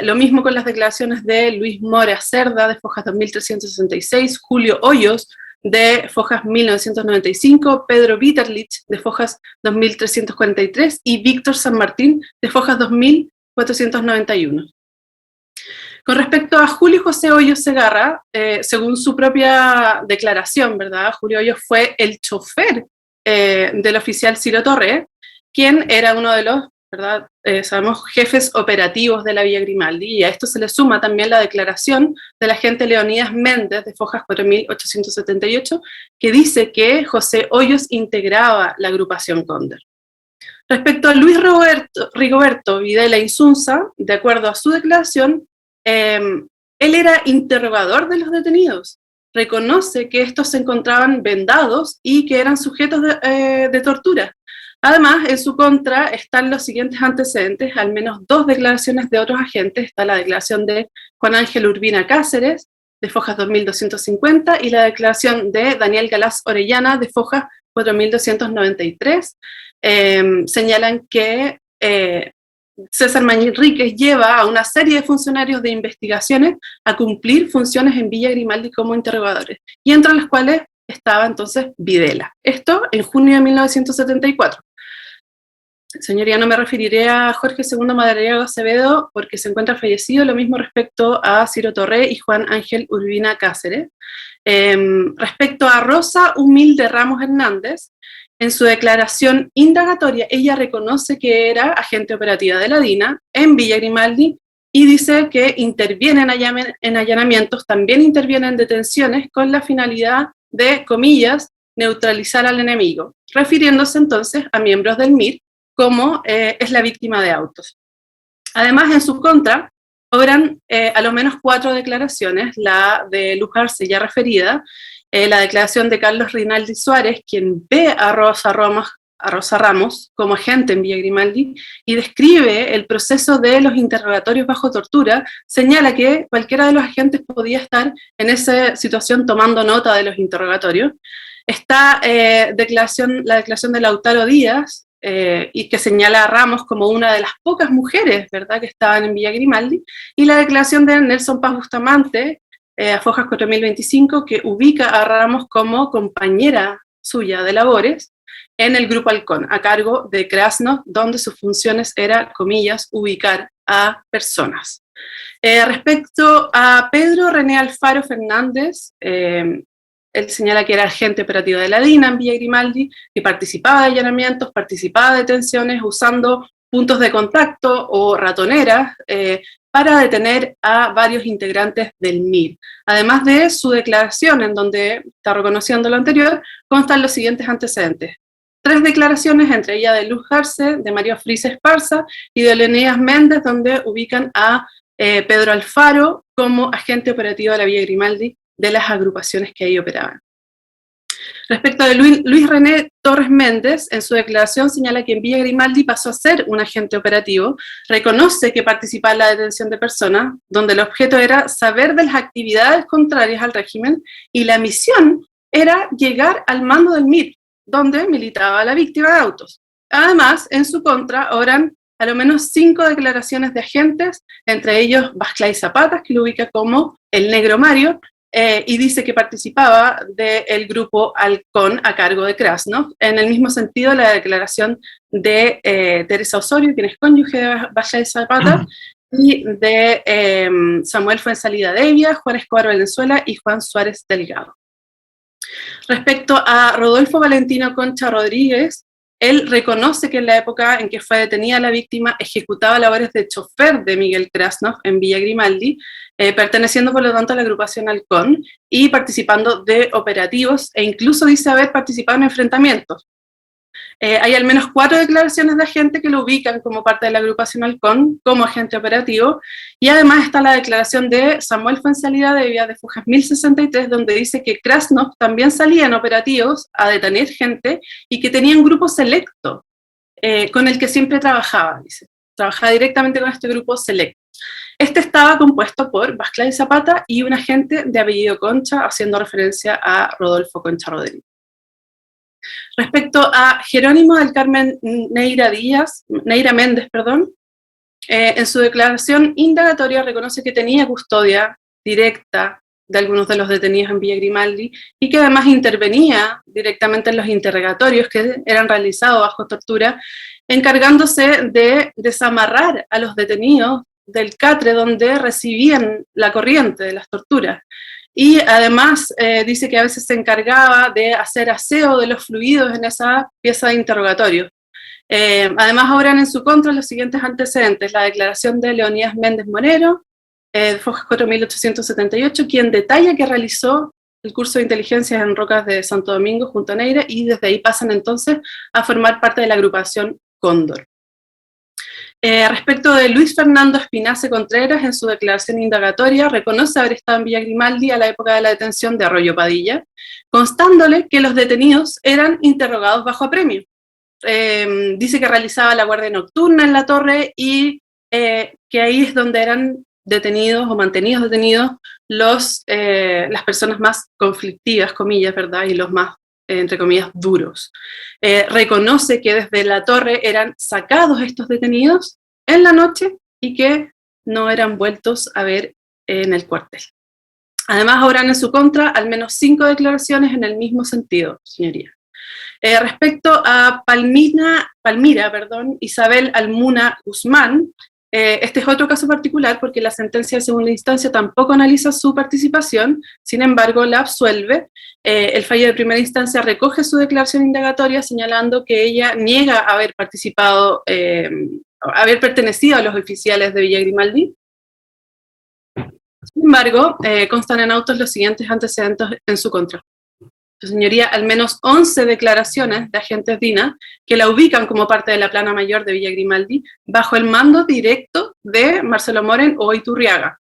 Lo mismo con las declaraciones de Luis Mora Cerda, de Fojas 2366, Julio Hoyos, de Fojas 1995, Pedro Bitterlich, de Fojas 2343, y Víctor San Martín, de Fojas 2491. Con respecto a Julio José Hoyos Segarra, según su propia declaración, ¿verdad? Julio Hoyos fue el chofer del oficial Ciro Torre, quien era uno de los, ¿verdad? Sabemos, jefes operativos de la Villa Grimaldi, y a esto se le suma también la declaración del agente Leonidas Méndez, de Fojas 4878, que dice que José Hoyos integraba la agrupación Cóndor. Respecto a Luis Rigoberto Videla Insunza, de acuerdo a su declaración, él era interrogador de los detenidos, reconoce que estos se encontraban vendados y que eran sujetos de tortura. Además, en su contra están los siguientes antecedentes, al menos 2 declaraciones de otros agentes. Está la declaración de Juan Ángel Urbina Cáceres, de Fojas 2250, y la declaración de Daniel Galás Orellana, de Fojas 4293. Señalan que César Manríquez lleva a una serie de funcionarios de investigaciones a cumplir funciones en Villa Grimaldi como interrogadores, y entre las cuales estaba entonces Videla. Esto en junio de 1974. Señoría, no me referiré a Jorge II Madariaga Acevedo porque se encuentra fallecido, lo mismo respecto a Ciro Torre y Juan Ángel Urbina Cáceres. Respecto a Rosa Humilde Ramos Hernández, en su declaración indagatoria, ella reconoce que era agente operativa de la DINA en Villa Grimaldi y dice que interviene en allanamientos, también interviene en detenciones con la finalidad de, comillas, neutralizar al enemigo, refiriéndose entonces a miembros del MIR, como es la víctima de autos. Además, en su contra, obran a lo menos 4 declaraciones, la de Luz Arce ya referida, la declaración de Carlos Rinaldi Suárez, quien ve a Rosa Ramos como agente en Villa Grimaldi y describe el proceso de los interrogatorios bajo tortura, señala que cualquiera de los agentes podía estar en esa situación tomando nota de los interrogatorios. Está la declaración de Lautaro Díaz, y que señala a Ramos como una de las pocas mujeres, ¿verdad?, que estaban en Villa Grimaldi, y la declaración de Nelson Paz Bustamante, a Fojas 4025, que ubica a Ramos como compañera suya de labores en el Grupo Halcón, a cargo de Krasnov, donde sus funciones era, comillas, ubicar a personas. Respecto a Pedro René Alfaro Fernández, él señala que era agente operativo de la DINA en Villa Grimaldi, que participaba de allanamientos, participaba de detenciones usando puntos de contacto o ratoneras para detener a varios integrantes del MIR. Además de su declaración, en donde está reconociendo lo anterior, constan los siguientes antecedentes. 3 declaraciones, entre ellas de Luz Arce, de María Frisa Esparza y de Leonidas Méndez, donde ubican a Pedro Alfaro como agente operativo de la Villa Grimaldi, de las agrupaciones que ahí operaban. Respecto de Luis René Torres Méndez, en su declaración señala que en Villa Grimaldi pasó a ser un agente operativo, reconoce que participaba en la detención de personas, donde el objeto era saber de las actividades contrarias al régimen, y la misión era llegar al mando del MIR, donde militaba la víctima de autos. Además, en su contra, obran a lo menos 5 declaraciones de agentes, entre ellos Vasclay Zapatas, que lo ubica como el Negro Mario, y dice que participaba del grupo Halcón a cargo de Krasnov. En el mismo sentido, la declaración de Teresa Osorio, quien es cónyuge de Valladares Zapata, y de Samuel Fuenzalida Devia, Juan Escobar Valenzuela y Juan Suárez Delgado. Respecto a Rodolfo Valentino Concha Rodríguez, él reconoce que en la época en que fue detenida la víctima ejecutaba labores de chofer de Miguel Krasnov en Villa Grimaldi, perteneciendo por lo tanto a la agrupación Halcón y participando de operativos, e incluso dice haber participado en enfrentamientos. Hay al menos 4 declaraciones de agente que lo ubican como parte de la agrupación Halcón, como agente operativo, y además está la declaración de Samuel Fuenzalida Devia de Fujas 1063, donde dice que Krasnov también salía en operativos a detener gente y que tenía un grupo selecto con el que siempre trabajaba, dice. Trabajaba directamente con este grupo selecto. Este estaba compuesto por Vázquez Zapata y un agente de apellido Concha, haciendo referencia a Rodolfo Concha Rodríguez. Respecto a Jerónimo del Carmen Neira Méndez, en su declaración indagatoria reconoce que tenía custodia directa de algunos de los detenidos en Villa Grimaldi y que además intervenía directamente en los interrogatorios que eran realizados bajo tortura, encargándose de desamarrar a los detenidos del catre donde recibían la corriente de las torturas. Y además dice que a veces se encargaba de hacer aseo de los fluidos en esa pieza de interrogatorio. Además obran en su contra los siguientes antecedentes: la declaración de Leonidas Méndez Morero, Fojas 4878, quien detalla que realizó el curso de inteligencias en Rocas de Santo Domingo junto a Neira, y desde ahí pasan entonces a formar parte de la agrupación Cóndor. Respecto de Luis Fernando Espinace Contreras, en su declaración indagatoria reconoce haber estado en Villa Grimaldi a la época de la detención de Arroyo Padilla, constándole que los detenidos eran interrogados bajo apremio. Dice que realizaba la guardia nocturna en la torre y que ahí es donde eran detenidos o mantenidos detenidos las personas más conflictivas, comillas, ¿verdad? Y los más, entre comillas, duros. Reconoce que desde la torre eran sacados estos detenidos en la noche y que no eran vueltos a ver en el cuartel. Además, obran en su contra al menos 5 declaraciones en el mismo sentido, señoría. Respecto a Palmira, Isabel Almuna Guzmán, este es otro caso particular porque la sentencia de segunda instancia tampoco analiza su participación, sin embargo la absuelve. El fallo de primera instancia recoge su declaración indagatoria señalando que ella niega haber participado, haber pertenecido a los oficiales de Villa Grimaldi. Sin embargo, constan en autos los siguientes antecedentes en su contra. Señoría, al menos 11 declaraciones de agentes DINA que la ubican como parte de la plana mayor de Villa Grimaldi bajo el mando directo de Marcelo Moren o Iturriaga.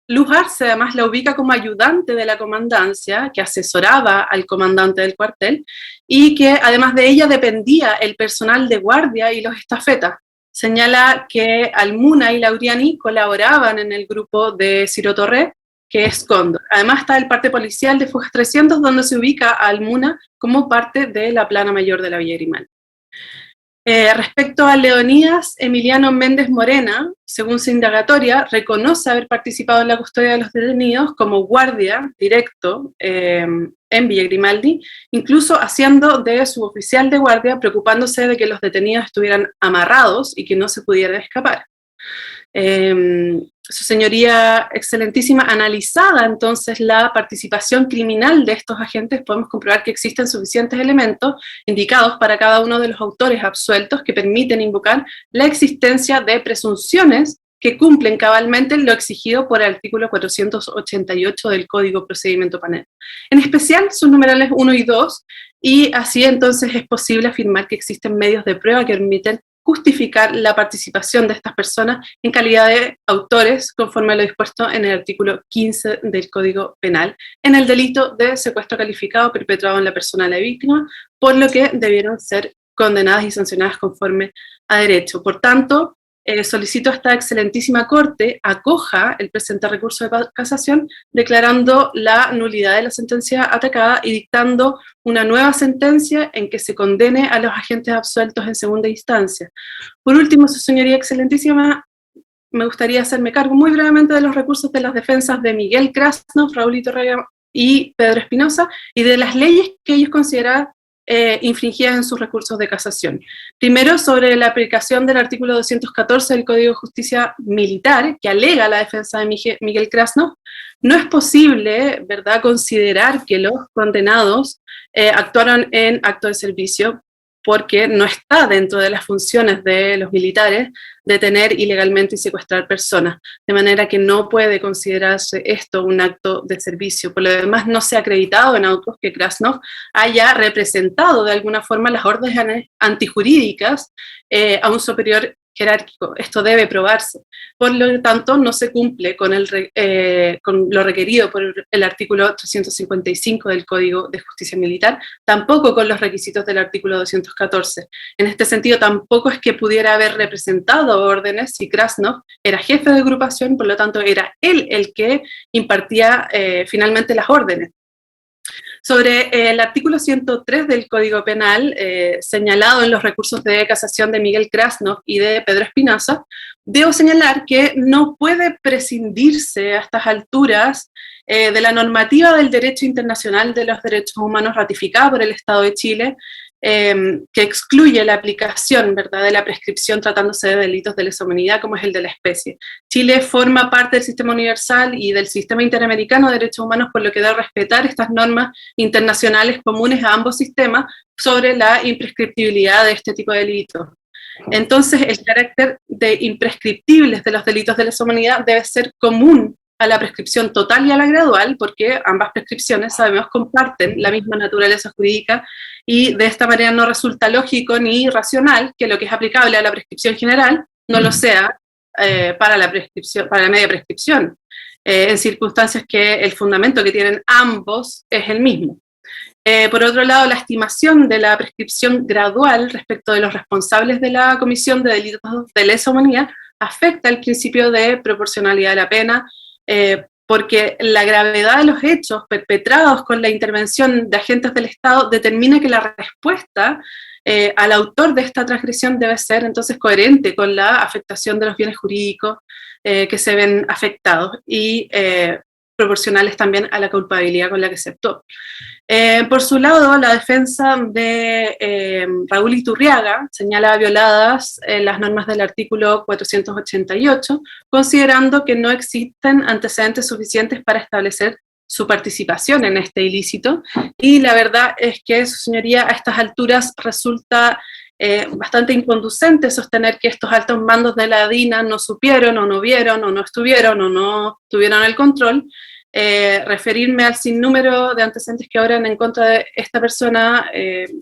Luz Arce además la ubica como ayudante de la comandancia, que asesoraba al comandante del cuartel, y que además de ella dependía el personal de guardia y los estafetas. Señala que Almuna y Lauriani colaboraban en el grupo de Ciro Torre, que es Cóndor. Además está el parte policial de Fujas 300, donde se ubica a Almuna como parte de la plana mayor de la Villa Grimaldi. Respecto a Leonidas Emiliano Méndez Morena, según su indagatoria, reconoce haber participado en la custodia de los detenidos como guardia directo en Villa Grimaldi, incluso haciendo de suboficial de guardia, preocupándose de que los detenidos estuvieran amarrados y que no se pudieran escapar. Su señoría excelentísima, analizada entonces la participación criminal de estos agentes, podemos comprobar que existen suficientes elementos indicados para cada uno de los autores absueltos que permiten invocar la existencia de presunciones que cumplen cabalmente lo exigido por el artículo 488 del Código Procedimiento Penal. En especial sus numerales 1 y 2, y así entonces es posible afirmar que existen medios de prueba que permiten justificar la participación de estas personas en calidad de autores conforme a lo dispuesto en el artículo 15 del Código Penal, en el delito de secuestro calificado perpetrado en la persona de la víctima, por lo que debieron ser condenadas y sancionadas conforme a derecho. Por tanto, solicito a esta excelentísima Corte acoja el presente recurso de casación, declarando la nulidad de la sentencia atacada y dictando una nueva sentencia en que se condene a los agentes absueltos en segunda instancia. Por último, su señoría excelentísima, me gustaría hacerme cargo muy brevemente de los recursos de las defensas de Miguel Krasnov, Raúl Iturriaga y Pedro Espinosa, y de las leyes que ellos consideran infringidas en sus recursos de casación. Primero, sobre la aplicación del artículo 214 del Código de Justicia Militar, que alega la defensa de Miguel Krasnov. No es posible, ¿verdad?, considerar que los condenados actuaron en acto de servicio, porque no está dentro de las funciones de los militares detener ilegalmente y secuestrar personas, de manera que no puede considerarse esto un acto de servicio. Por lo demás, no se ha acreditado en autos que Krasnov haya representado de alguna forma las órdenes antijurídicas a un superior jerárquico. Esto debe probarse. Por lo tanto, no se cumple con lo requerido por el artículo 355 del Código de Justicia Militar, tampoco con los requisitos del artículo 214. En este sentido, tampoco es que pudiera haber representado órdenes si Krasnov era jefe de agrupación, por lo tanto, era él el que impartía finalmente las órdenes. Sobre el artículo 103 del Código Penal, señalado en los recursos de casación de Miguel Krasnov y de Pedro Espinosa, debo señalar que no puede prescindirse a estas alturas de la normativa del derecho internacional de los derechos humanos ratificada por el Estado de Chile, que excluye la aplicación, ¿verdad?, de la prescripción tratándose de delitos de lesa humanidad como es el de la especie. Chile forma parte del sistema universal y del sistema interamericano de derechos humanos, por lo que debe respetar estas normas internacionales comunes a ambos sistemas sobre la imprescriptibilidad de este tipo de delitos. Entonces, el carácter de imprescriptibles de los delitos de lesa humanidad debe ser común a la prescripción total y a la gradual, porque ambas prescripciones, sabemos, comparten la misma naturaleza jurídica, y de esta manera no resulta lógico ni racional que lo que es aplicable a la prescripción general no lo sea para la media prescripción, en circunstancias que el fundamento que tienen ambos es el mismo. Por otro lado, la estimación de la prescripción gradual respecto de los responsables de la comisión de delitos de lesa humanidad afecta el principio de proporcionalidad de la pena, porque la gravedad de los hechos perpetrados con la intervención de agentes del Estado determina que la respuesta al autor de esta transgresión debe ser entonces coherente con la afectación de los bienes jurídicos que se ven afectados y proporcionales también a la culpabilidad con la que se actuó. Por su lado, la defensa de Raúl Iturriaga señala violadas las normas del artículo 488, considerando que no existen antecedentes suficientes para establecer su participación en este ilícito, y la verdad es que, su señoría, a estas alturas resulta bastante inconducente sostener que estos altos mandos de la DINA no supieron, o no vieron, o no estuvieron, o no tuvieron el control. Referirme al sinnúmero de antecedentes que obran en contra de esta persona,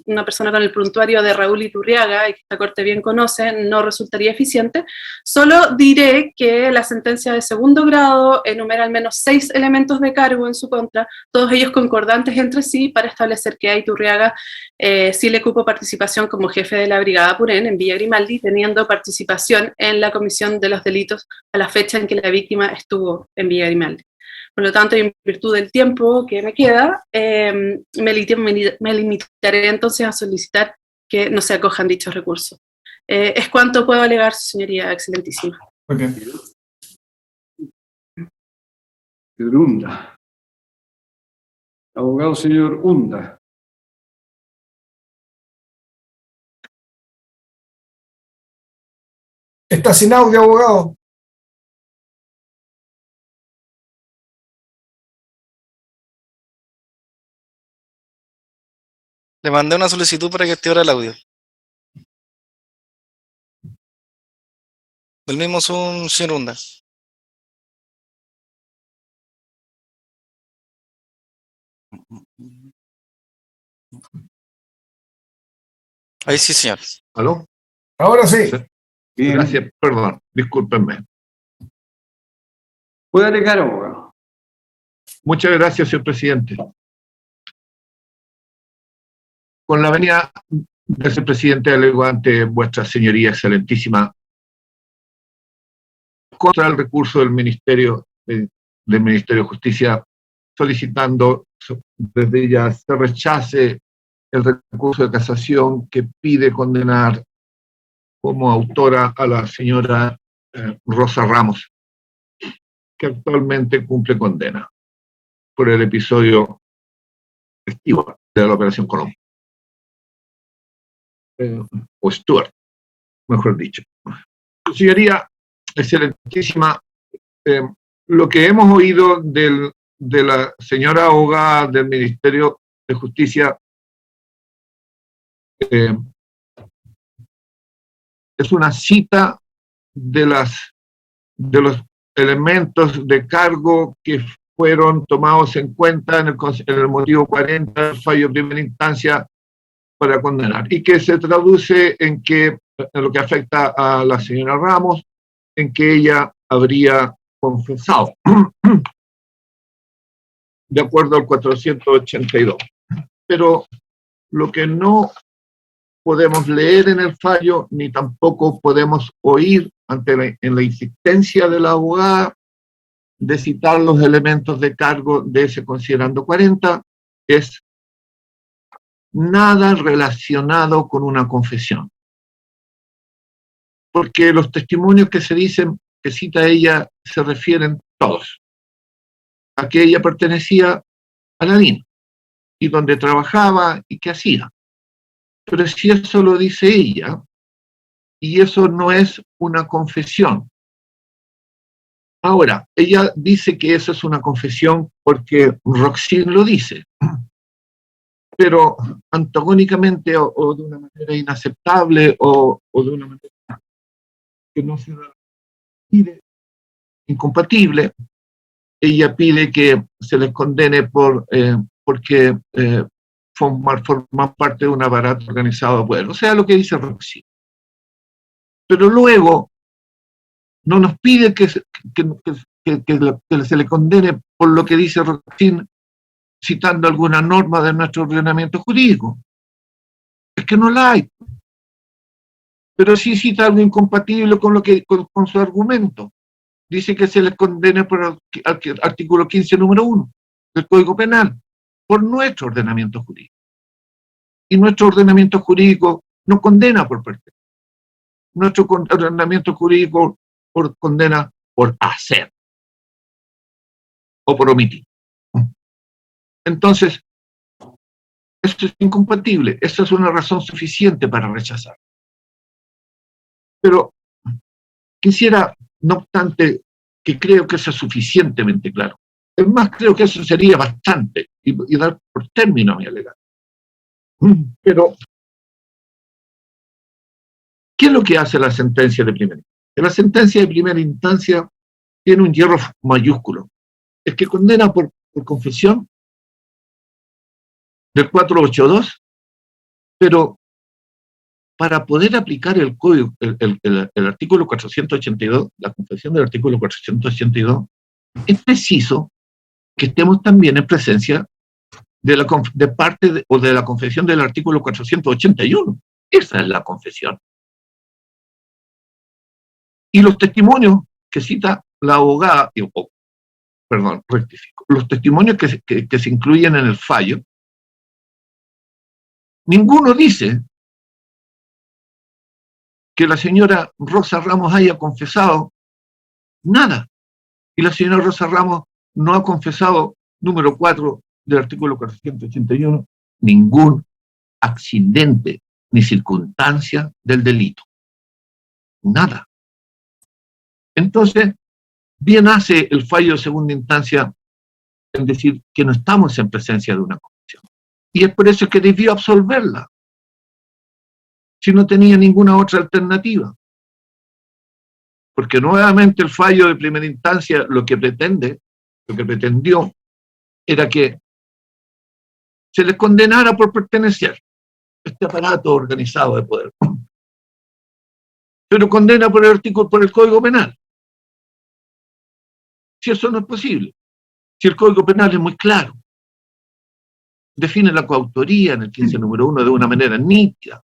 una persona con el prontuario de Raúl Iturriaga, y que esta Corte bien conoce, no resultaría eficiente. Solo diré que la sentencia de segundo grado enumera al menos 6 elementos de cargo en su contra, todos ellos concordantes entre sí, para establecer que a Iturriaga sí le cupo participación como jefe de la Brigada Purén en Villa Grimaldi, teniendo participación en la comisión de los delitos a la fecha en que la víctima estuvo en Villa Grimaldi. Por lo tanto, en virtud del tiempo que me queda, me limitaré entonces a solicitar que no se acojan dichos recursos. Es cuanto puedo alegar, su señoría excelentísima. Muy bien. Señor Hunda. Abogado señor Hunda. Está sin audio, abogado. Le mandé una solicitud para que activara el audio. El mismo es un señor Hunda. Ahí sí, señor. ¿Aló? Ahora sí. Bien. Gracias, perdón, discúlpenme. Puede alegar, abogado. Muchas gracias, señor presidente. Con la venia del señor presidente, alego ante vuestra señoría excelentísima contra el recurso del Ministerio de Justicia, solicitando desde ya se rechace el recurso de casación que pide condenar como autora a la señora Rosa Ramos, que actualmente cumple condena por el episodio festivo de la Operación Colombia. O Stuart, mejor dicho. Señoría, excelentísima, lo que hemos oído de la señora abogada del Ministerio de Justicia es una cita de los elementos de cargo que fueron tomados en cuenta en el motivo 40 del fallo de primera instancia para condenar, y que se traduce en lo que afecta a la señora Ramos, en que ella habría confesado, de acuerdo al 482. Pero lo que no podemos leer en el fallo, ni tampoco podemos oír en la insistencia de la abogada de citar los elementos de cargo de ese considerando 40, es nada relacionado con una confesión. Porque los testimonios que se dicen, que cita ella, se refieren todos a que ella pertenecía a la DIN y donde trabajaba y qué hacía. Pero si eso lo dice ella, y eso no es una confesión. Ahora, ella dice que eso es una confesión porque Roxin lo dice, pero antagónicamente o de una manera inaceptable o de una manera que no se pide, incompatible, ella pide que se les condene porque forman parte de un aparato organizado de poder, o sea, lo que dice Roxy. Pero luego no nos pide que se le condene por lo que dice Roxy, citando alguna norma de nuestro ordenamiento jurídico. Es que no la hay. Pero sí cita algo incompatible con su argumento. Dice que se les condene por el artículo 15, número 1 del Código Penal, por nuestro ordenamiento jurídico. Y nuestro ordenamiento jurídico no condena por pertenecer. Nuestro ordenamiento jurídico condena por hacer o por omitir. Entonces, esto es incompatible. Esta es una razón suficiente para rechazar. Pero quisiera, no obstante, que creo que eso es suficientemente claro. Es más, creo que eso sería bastante y dar por término a mi alegato. Pero, ¿qué es lo que hace la sentencia de primera instancia? La sentencia de primera instancia tiene un hierro mayúsculo. Es que condena por confesión del 482, pero para poder aplicar el código, el artículo 482, la confesión del artículo 482, es preciso que estemos también en presencia de la confesión del artículo 481. Esa es la confesión. Y los testimonios que cita la abogada, rectifico, los testimonios que se incluyen en el fallo, ninguno dice que la señora Rosa Ramos haya confesado nada. Y la señora Rosa Ramos no ha confesado, número 4 del artículo 481, ningún accidente ni circunstancia del delito. Nada. Entonces, bien hace el fallo de segunda instancia en decir que no estamos en presencia de una confesión. Y es por eso que debió absolverla, si no tenía ninguna otra alternativa. Porque nuevamente el fallo de primera instancia lo que pretendió, era que se les condenara por pertenecer a este aparato organizado de poder. Pero condena por el Código Penal. Si eso no es posible, si el Código Penal es muy claro, define la coautoría en el 15 número 1 de una manera nítida,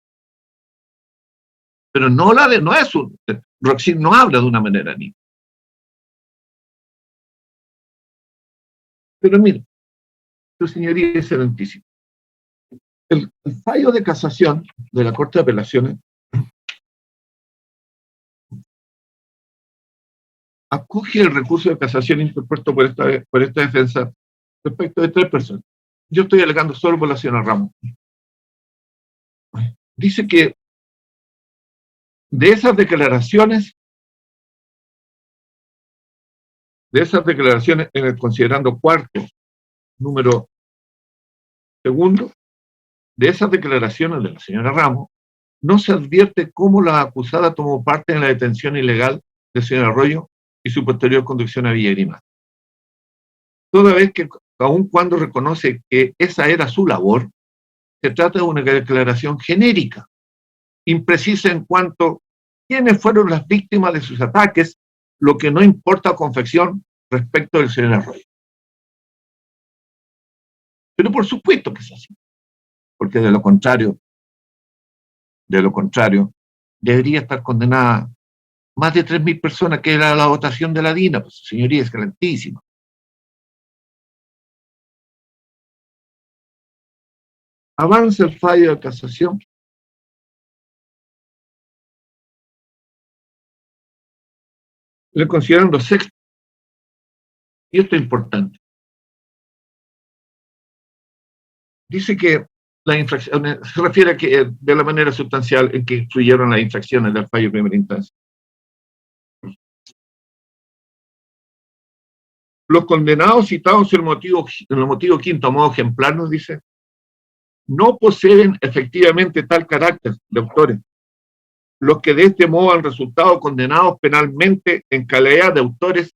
pero Roxy no habla de una manera nítida. Pero mire, su señoría es excelentísima. El fallo de casación de la Corte de Apelaciones acoge el recurso de casación interpuesto por esta defensa respecto de 3 personas. Yo estoy alegando solo por la señora Ramos. Dice que de esas declaraciones en el considerando cuarto, número segundo, de esas declaraciones de la señora Ramos, no se advierte cómo la acusada tomó parte en la detención ilegal del señor Arroyo y su posterior conducción a Villa Grimaldi. Toda vez que, aun cuando reconoce que esa era su labor, se trata de una declaración genérica, imprecisa en cuanto a quiénes fueron las víctimas de sus ataques, lo que no importa a confección respecto del señor Arroyo. Pero por supuesto que es así, porque de lo contrario, debería estar condenada más de 3.000 personas, que era la votación de la DINA, pues señoría, es excelentísima. Avanza el fallo de casación. Le consideran los sextos. Y esto es importante. Dice que las infracciones, se refiere a que de la manera sustancial en que influyeron las infracciones del fallo de primera instancia. Los condenados citados en el motivo quinto a modo ejemplar, nos dice, no poseen efectivamente tal carácter de autores, los que de este modo han resultado condenados penalmente en calidad de autores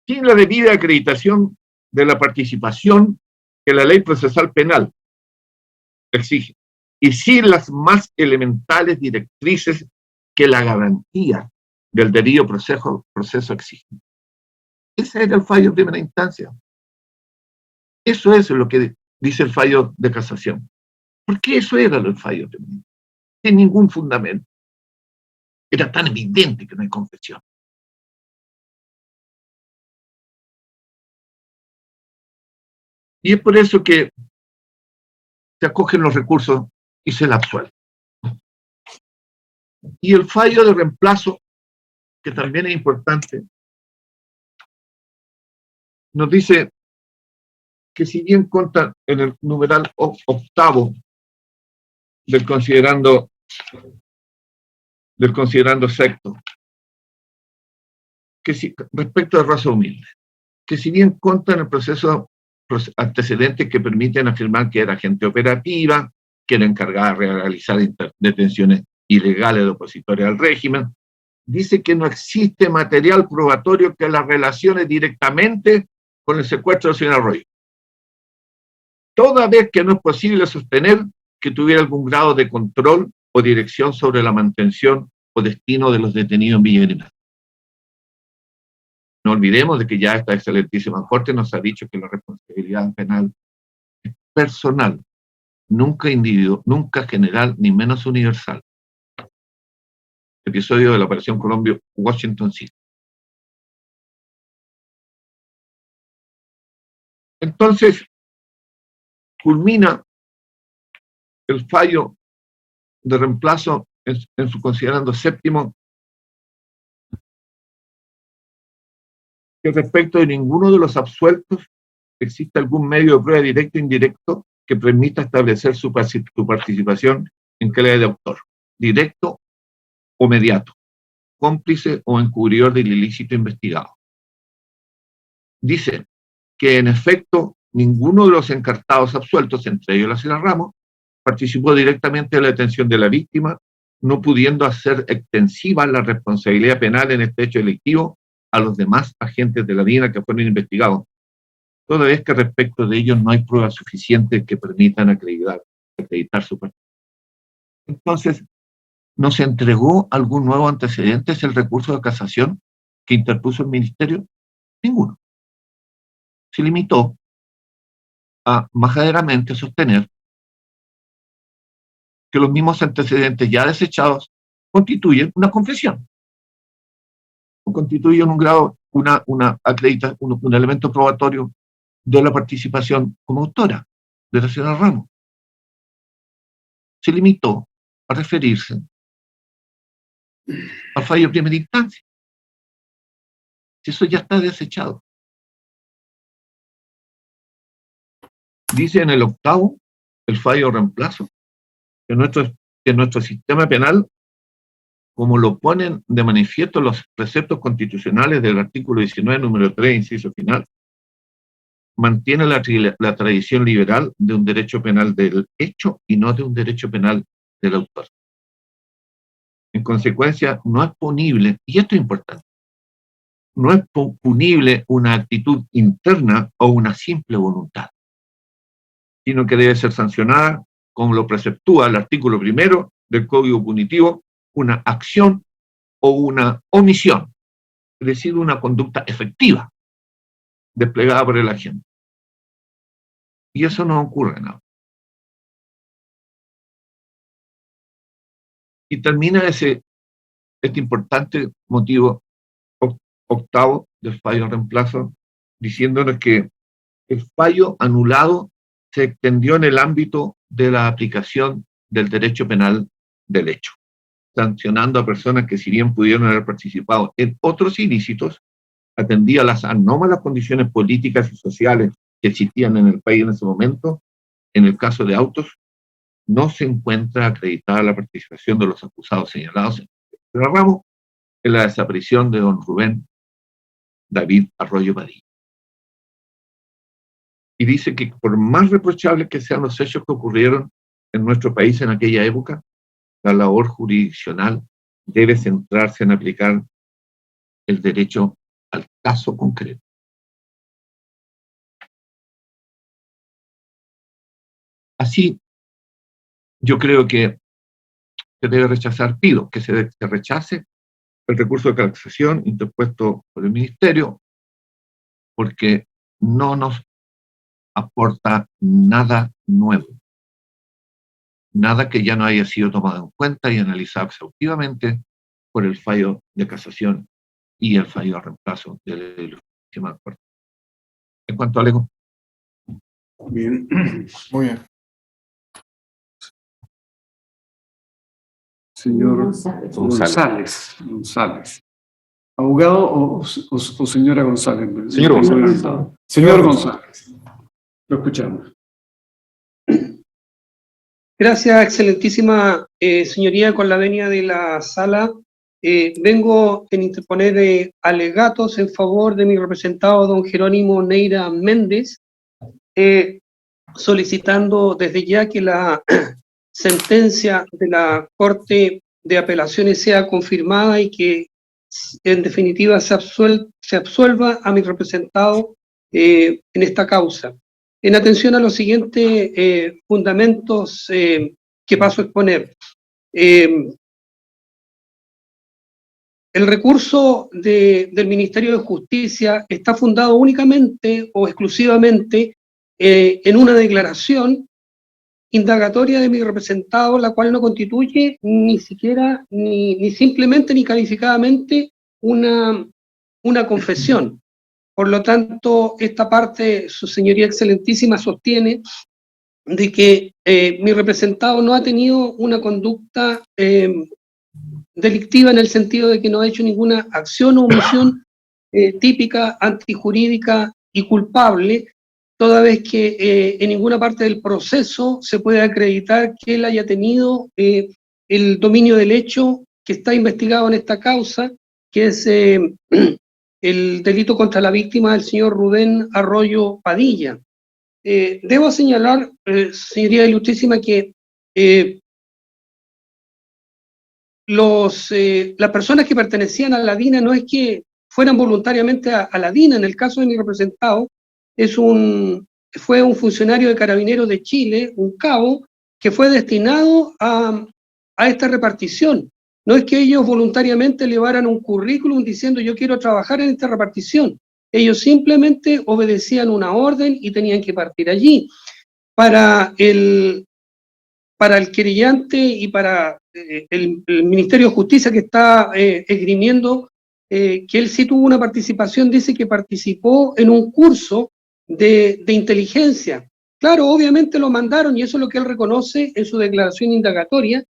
sin la debida acreditación de la participación que la ley procesal penal exige, y sin las más elementales directrices que la garantía del debido proceso exige. Ese era el fallo de primera instancia. Eso es lo que dice el fallo de casación. ¿Por qué eso era el fallo de primera instancia? Sin ningún fundamento. Era tan evidente que no hay confesión. Y es por eso que se acogen los recursos y se la absuelve. Y el fallo de reemplazo, que también es importante, nos dice que si bien consta en el numeral octavo del considerando sexto, que si, respecto de raza humilde, que si bien consta en el proceso antecedentes que permiten afirmar que era agente operativa, que era encargada de realizar detenciones ilegales de opositores al régimen, dice que no existe material probatorio que la relacione directamente con el secuestro del señor Arroyo, toda vez que no es posible sostener que tuviera algún grado de control o dirección sobre la mantención o destino de los detenidos en Villa Grimaldi. No olvidemos de que ya esta excelentísima Corte nos ha dicho que la responsabilidad penal es personal, nunca individual, nunca general, ni menos universal. Episodio de la Operación Colombia, Washington City. Entonces, culmina el fallo de reemplazo en su considerando séptimo, que respecto de ninguno de los absueltos existe algún medio de prueba directo o indirecto que permita establecer su participación en calidad de autor, directo o mediato, cómplice o encubridor del ilícito investigado. Dice que en efecto ninguno de los encartados absueltos, entre ellos la señora Ramos, participó directamente en la detención de la víctima, no pudiendo hacer extensiva la responsabilidad penal en este hecho delictivo a los demás agentes de la DINA que fueron investigados, toda vez que respecto de ellos no hay pruebas suficientes que permitan acreditar su participación. Entonces, ¿no se entregó algún nuevo antecedente? ¿Es el recurso de casación que interpuso el Ministerio? Ninguno. Se limitó a majaderamente sostener que los mismos antecedentes ya desechados constituyen una confesión, o constituyen un grado, un elemento probatorio de la participación como autora de la señora Ramos. Se limitó a referirse al fallo de primera instancia. Si eso ya está desechado. Dice en el 8º, el fallo reemplazo, que nuestro sistema penal, como lo ponen de manifiesto los preceptos constitucionales del artículo 19, número 3, inciso final, mantiene la tradición liberal de un derecho penal del hecho y no de un derecho penal del autor. En consecuencia, no es punible, y esto es importante, no es punible una actitud interna o una simple voluntad, sino que debe ser sancionada, como lo preceptúa el artículo 1 del Código Punitivo, una acción o una omisión, es decir, una conducta efectiva desplegada por el agente. Y eso no ocurre nada. Y termina este importante motivo 8º del fallo reemplazo, diciéndonos que el fallo anulado se extendió en el ámbito de la aplicación del derecho penal del hecho, sancionando a personas que, si bien pudieron haber participado en otros ilícitos, atendía las anómalas condiciones políticas y sociales que existían en el país en ese momento. En el caso de Autos, no se encuentra acreditada la participación de los acusados señalados en el ramo en la desaparición de don Rubén David Arroyo Padilla. Y dice que por más reprochables que sean los hechos que ocurrieron en nuestro país en aquella época, la labor jurisdiccional debe centrarse en aplicar el derecho al caso concreto. Así, yo creo que se debe rechazar, pido que se rechace el recurso de casación interpuesto por el Ministerio, porque no nos aporta nada nuevo, nada que ya no haya sido tomado en cuenta y analizado exhaustivamente por el fallo de casación y el fallo de reemplazo del sistema de Corte. En cuanto a Lego. Bien. Muy bien. Señor González. ¿Abogado o señora González? Señor González. Señor González. Lo escuchamos. Gracias, excelentísima señoría, con la venia de la sala. Vengo a interponer alegatos en favor de mi representado, don Jerónimo Neira Méndez, solicitando desde ya que la sentencia de la Corte de Apelaciones sea confirmada y que en definitiva se absuelva a mi representado en esta causa. En atención a los siguientes fundamentos que paso a exponer. El recurso del Ministerio de Justicia está fundado únicamente o exclusivamente en una declaración indagatoria de mi representado, la cual no constituye ni siquiera, ni simplemente, ni calificadamente una confesión. Por lo tanto, esta parte, su señoría excelentísima sostiene de que mi representado no ha tenido una conducta delictiva en el sentido de que no ha hecho ninguna acción o omisión típica, antijurídica y culpable, toda vez que en ninguna parte del proceso se puede acreditar que él haya tenido el dominio del hecho que está investigado en esta causa, que es el delito contra la víctima del señor Rubén Arroyo Padilla. Debo señalar, señoría ilustrísima, que las personas que pertenecían a la DINA no es que fueran voluntariamente a la DINA. En el caso de mi representado, fue un funcionario de Carabineros de Chile, un cabo, que fue destinado a esta repartición. No es que ellos voluntariamente llevaran un currículum diciendo yo quiero trabajar en esta repartición. Ellos simplemente obedecían una orden y tenían que partir allí. Para el querellante y para el Ministerio de Justicia que está esgrimiendo que él sí tuvo una participación, dice que participó en un curso de inteligencia. Claro, obviamente lo mandaron y eso es lo que él reconoce en su declaración indagatoria,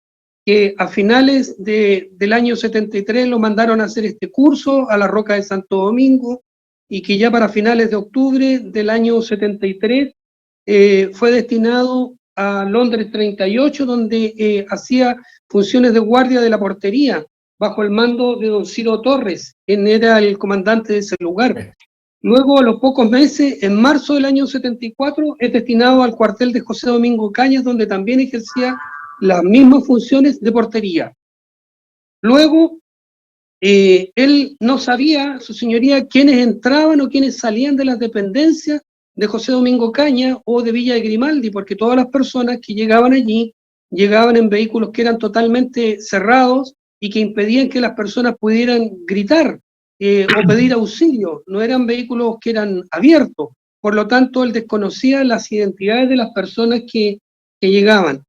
que a finales del año 73 lo mandaron a hacer este curso a la Roca de Santo Domingo y que ya para finales de octubre del año 73 fue destinado a Londres 38, donde hacía funciones de guardia de la portería bajo el mando de don Ciro Torres, quien era el comandante de ese lugar. Luego, a los pocos meses, en marzo del año 74, es destinado al cuartel de José Domingo Cañas, donde también ejercía las mismas funciones de portería. Luego, él no sabía, su señoría, quiénes entraban o quiénes salían de las dependencias de José Domingo Cañas o de Villa de Grimaldi, porque todas las personas que llegaban allí llegaban en vehículos que eran totalmente cerrados y que impedían que las personas pudieran gritar o pedir auxilio. No eran vehículos que eran abiertos. Por lo tanto, él desconocía las identidades de las personas que llegaban.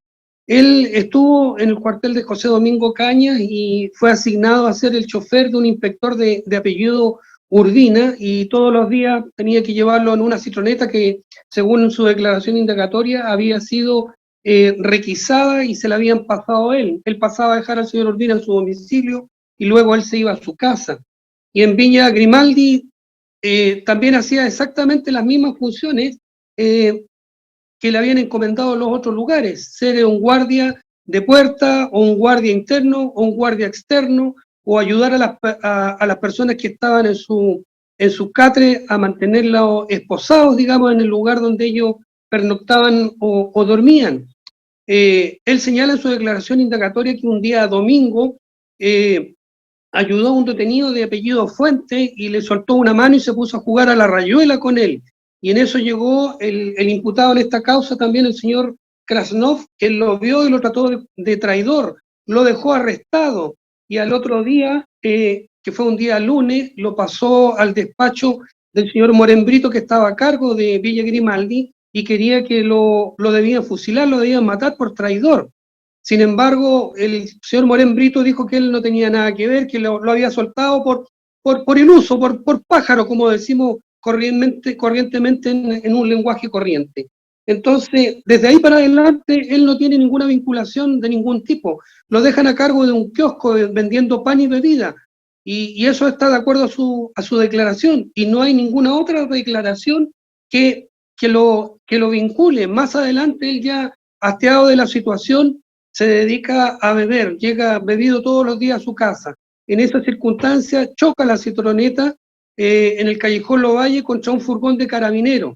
Él estuvo en el cuartel de José Domingo Cañas y fue asignado a ser el chofer de un inspector de apellido Urbina, y todos los días tenía que llevarlo en una citroneta que, según su declaración indagatoria, había sido requisada y se la habían pasado a él. Él pasaba a dejar al señor Urbina en su domicilio y luego él se iba a su casa. Y en Villa Grimaldi también hacía exactamente las mismas funciones que le habían encomendado los otros lugares, ser un guardia de puerta, o un guardia interno, o un guardia externo, o ayudar a las personas que estaban en su catre a mantenerlos esposados, digamos, en el lugar donde ellos pernoctaban o dormían. Él señala en su declaración indagatoria que un día domingo ayudó a un detenido de apellido Fuente y le soltó una mano y se puso a jugar a la rayuela con él. Y en eso llegó el imputado en esta causa también, el señor Krasnov, que lo vio y lo trató de traidor, lo dejó arrestado, y al otro día, que fue un día lunes, lo pasó al despacho del señor Morembrito, que estaba a cargo de Villa Grimaldi, y quería que lo debían fusilar, lo debían matar por traidor. Sin embargo, el señor Morembrito dijo que él no tenía nada que ver, que lo había soltado por iluso, por pájaro, como decimos corrientemente en un lenguaje corriente. Entonces, desde ahí para adelante, él no tiene ninguna vinculación de ningún tipo. Lo dejan a cargo de un kiosco vendiendo pan y bebida, y eso está de acuerdo a su declaración, y no hay ninguna otra declaración que lo vincule. Más adelante, él ya, hastiado de la situación, se dedica a beber, llega bebido todos los días a su casa. En esa circunstancia, choca la citroneta en el callejón Lovalle contra un furgón de Carabineros.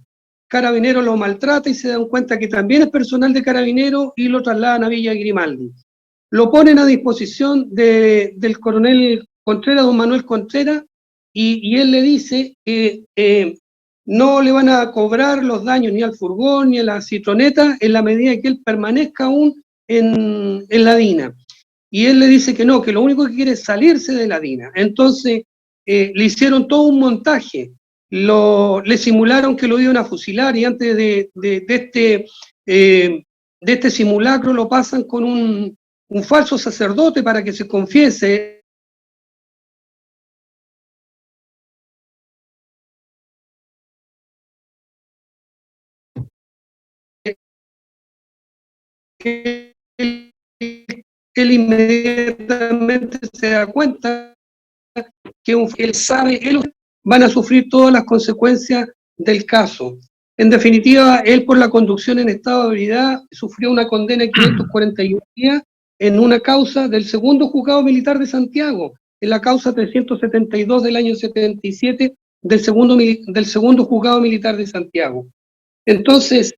Carabineros lo maltrata y se dan cuenta que también es personal de Carabineros y lo trasladan a Villa Grimaldi. Lo ponen a disposición del coronel Contreras, don Manuel Contreras, y él le dice que no le van a cobrar los daños ni al furgón ni a la citroneta en la medida que él permanezca aún en la DINA. Y él le dice que no, que lo único que quiere es salirse de la DINA. Entonces le hicieron todo un montaje, le simularon que lo iban a fusilar, y antes de este simulacro lo pasan con un falso sacerdote para que se confiese. Él inmediatamente se da cuenta que él sabe, van a sufrir todas las consecuencias del caso. En definitiva, él, por la conducción en estado de ebriedad, sufrió una condena de 541 días en una causa del segundo juzgado militar de Santiago, en la causa 372 del año 77 del segundo juzgado militar de Santiago. Entonces,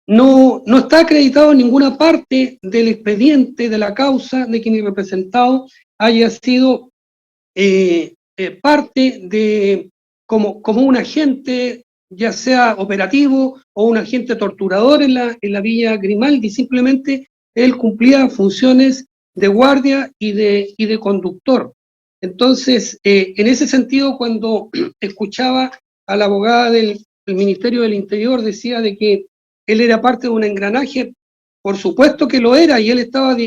no está acreditado en ninguna parte del expediente de la causa de que mi representado haya sido parte de, como un agente, ya sea operativo o un agente torturador en la Villa Grimaldi. Simplemente él cumplía funciones de guardia y de conductor. Entonces, en ese sentido, cuando escuchaba a la abogada del Ministerio del Interior, decía de que él era parte de un engranaje, por supuesto que lo era, y él estaba,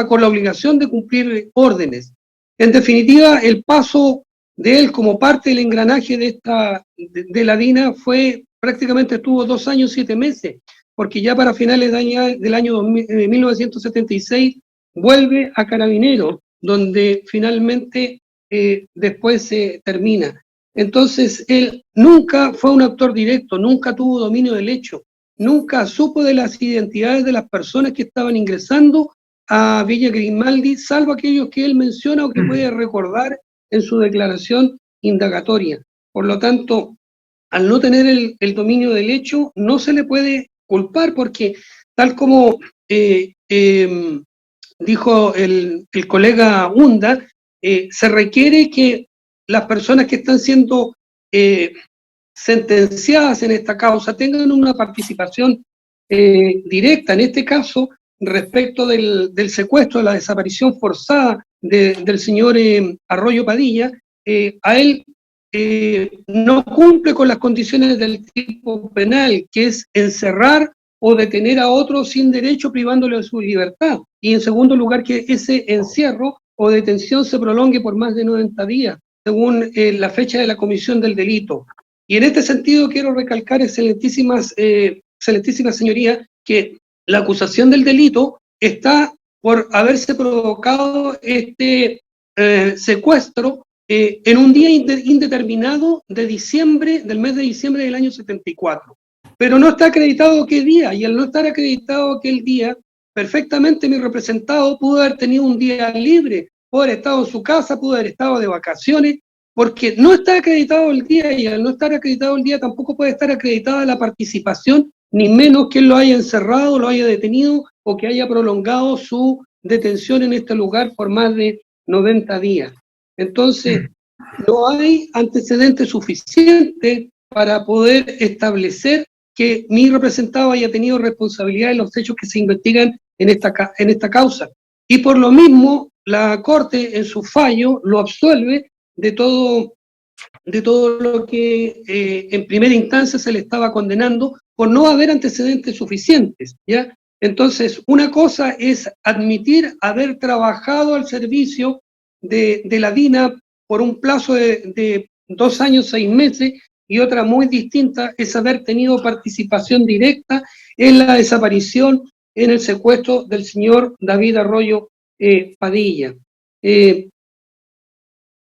con la obligación de cumplir órdenes. En definitiva, el paso de él como parte del engranaje de la DINA prácticamente estuvo 2 años, 7 meses, porque ya para finales del año 1976 vuelve a Carabineros, donde finalmente después se termina. Entonces, él nunca fue un actor directo, nunca tuvo dominio del hecho, nunca supo de las identidades de las personas que estaban ingresando a Villa Grimaldi, salvo aquellos que él menciona o que puede recordar en su declaración indagatoria. Por lo tanto, al no tener el dominio del hecho, no se le puede culpar, porque tal como dijo el colega Hunda, se requiere que las personas que están siendo sentenciadas en esta causa tengan una participación directa. En este caso, respecto del secuestro, de la desaparición forzada del señor Arroyo Padilla, a él no cumple con las condiciones del tipo penal, que es encerrar o detener a otro sin derecho, privándole de su libertad. Y en segundo lugar, que ese encierro o detención se prolongue por más de 90 días, según la fecha de la comisión del delito. Y en este sentido quiero recalcar, excelentísima señoría, que la acusación del delito está por haberse provocado este secuestro en un día indeterminado de diciembre, del mes de diciembre del año 74. Pero no está acreditado qué día, y al no estar acreditado aquel día, perfectamente mi representado pudo haber tenido un día libre, pudo haber estado en su casa, pudo haber estado de vacaciones, porque no está acreditado el día, y al no estar acreditado el día tampoco puede estar acreditada la participación, ni menos que él lo haya encerrado, lo haya detenido o que haya prolongado su detención en este lugar por más de 90 días. Entonces, no hay antecedentes suficientes para poder establecer que mi representado haya tenido responsabilidad en los hechos que se investigan en esta causa. Y por lo mismo, la Corte en su fallo lo absuelve de todo lo que en primera instancia se le estaba condenando por no haber antecedentes suficientes, ¿ya? Entonces, una cosa es admitir haber trabajado al servicio de la DINA por un plazo de 2 años, 6 meses, y otra muy distinta es haber tenido participación directa en la desaparición, en el secuestro del señor David Arroyo Padilla.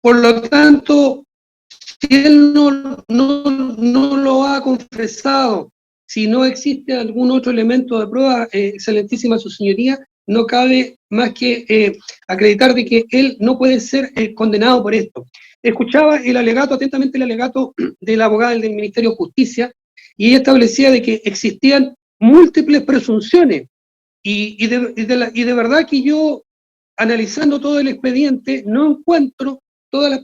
Por lo tanto, si él no lo ha confesado, si no existe algún otro elemento de prueba, excelentísima su señoría, no cabe más que acreditar de que él no puede ser condenado por esto. Escuchaba el alegato, atentamente el alegato de la abogada del Ministerio de Justicia, y ella establecía de que existían múltiples presunciones, y de verdad que yo, analizando todo el expediente, no encuentro todas las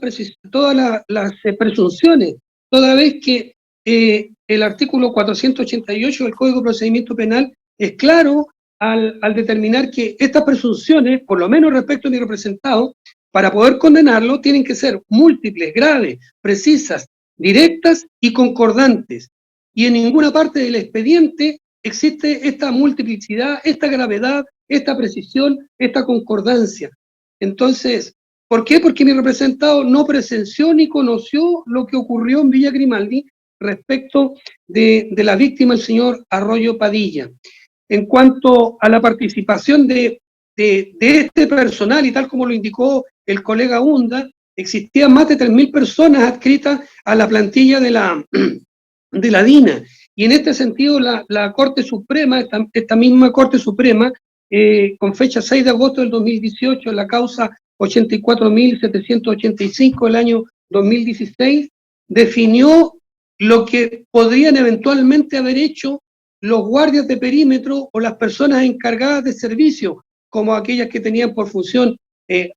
presunciones, toda vez que el artículo 488 del Código de Procedimiento Penal es claro al determinar que estas presunciones, por lo menos respecto a mi representado, para poder condenarlo, tienen que ser múltiples, graves, precisas, directas y concordantes. Y en ninguna parte del expediente existe esta multiplicidad, esta gravedad, esta precisión, esta concordancia. Entonces, ¿por qué? Porque mi representado no presenció ni conoció lo que ocurrió en Villa Grimaldi respecto de la víctima, el señor Arroyo Padilla. En cuanto a la participación de este personal, y tal como lo indicó el colega Hunda, existían más de 3.000 personas adscritas a la plantilla de la DINA. Y en este sentido, la Corte Suprema, esta misma Corte Suprema, con fecha 6 de agosto del 2018, en la causa 84.785 del año 2016, definió lo que podrían eventualmente haber hecho los guardias de perímetro o las personas encargadas de servicio, como aquellas que tenían por función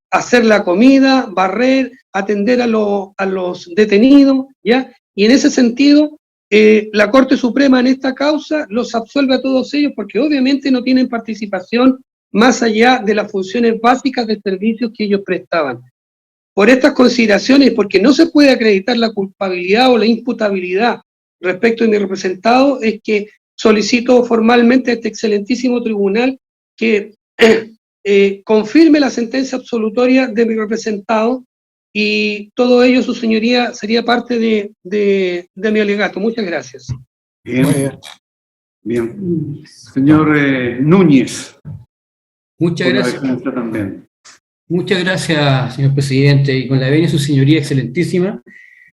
hacer la comida, barrer, atender a los detenidos, ¿ya? Y en ese sentido, la Corte Suprema en esta causa los absuelve a todos ellos porque obviamente no tienen participación más allá de las funciones básicas de servicios que ellos prestaban. Por estas consideraciones, porque no se puede acreditar la culpabilidad o la imputabilidad respecto de mi representado, es que solicito formalmente a este excelentísimo tribunal que confirme la sentencia absolutoria de mi representado, y todo ello, su señoría, sería parte de mi alegato. Muchas gracias. Bien. Bien. Señor Núñez. Muchas por la gracias. defensa también. Muchas gracias, señor presidente, y con la venia de su señoría excelentísima,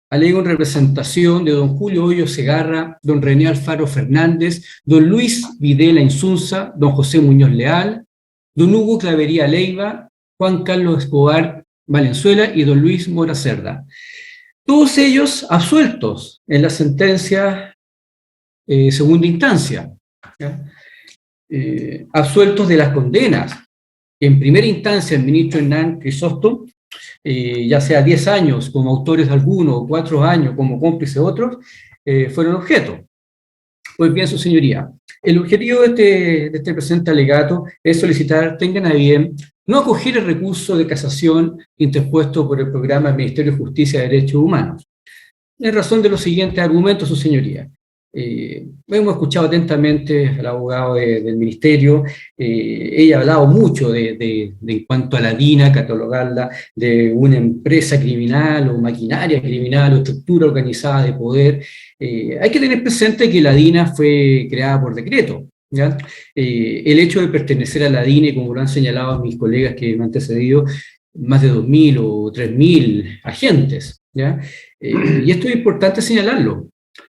alego en representación de don Julio Hoyo Segarra, don René Alfaro Fernández, don Luis Videla Insunza, don José Muñoz Leal, don Hugo Clavería Leiva, Juan Carlos Escobar Valenzuela y don Luis Mora Cerda. Todos ellos absueltos en la sentencia segunda instancia, ¿ya? Absueltos de las condenas. En primera instancia, el ministro Hernán Crisóstomo, ya sea 10 años como autores de alguno, o 4 años como cómplices de otros, fueron objeto. Pues bien, su señoría, el objetivo de este presente alegato es solicitar, tengan a bien, no acoger el recurso de casación interpuesto por el programa del Ministerio de Justicia y Derechos Humanos. En razón de los siguientes argumentos, su señoría. Hemos escuchado atentamente al abogado del ministerio. Ella ha hablado mucho en cuanto a la DINA, catalogarla de una empresa criminal o maquinaria criminal o estructura organizada de poder. Hay que tener presente que la DINA fue creada por decreto, ¿ya? El hecho de pertenecer a la DINA, como lo han señalado mis colegas que me han antecedido, más de 2.000 o 3.000 agentes, ¿ya? Y esto es importante señalarlo,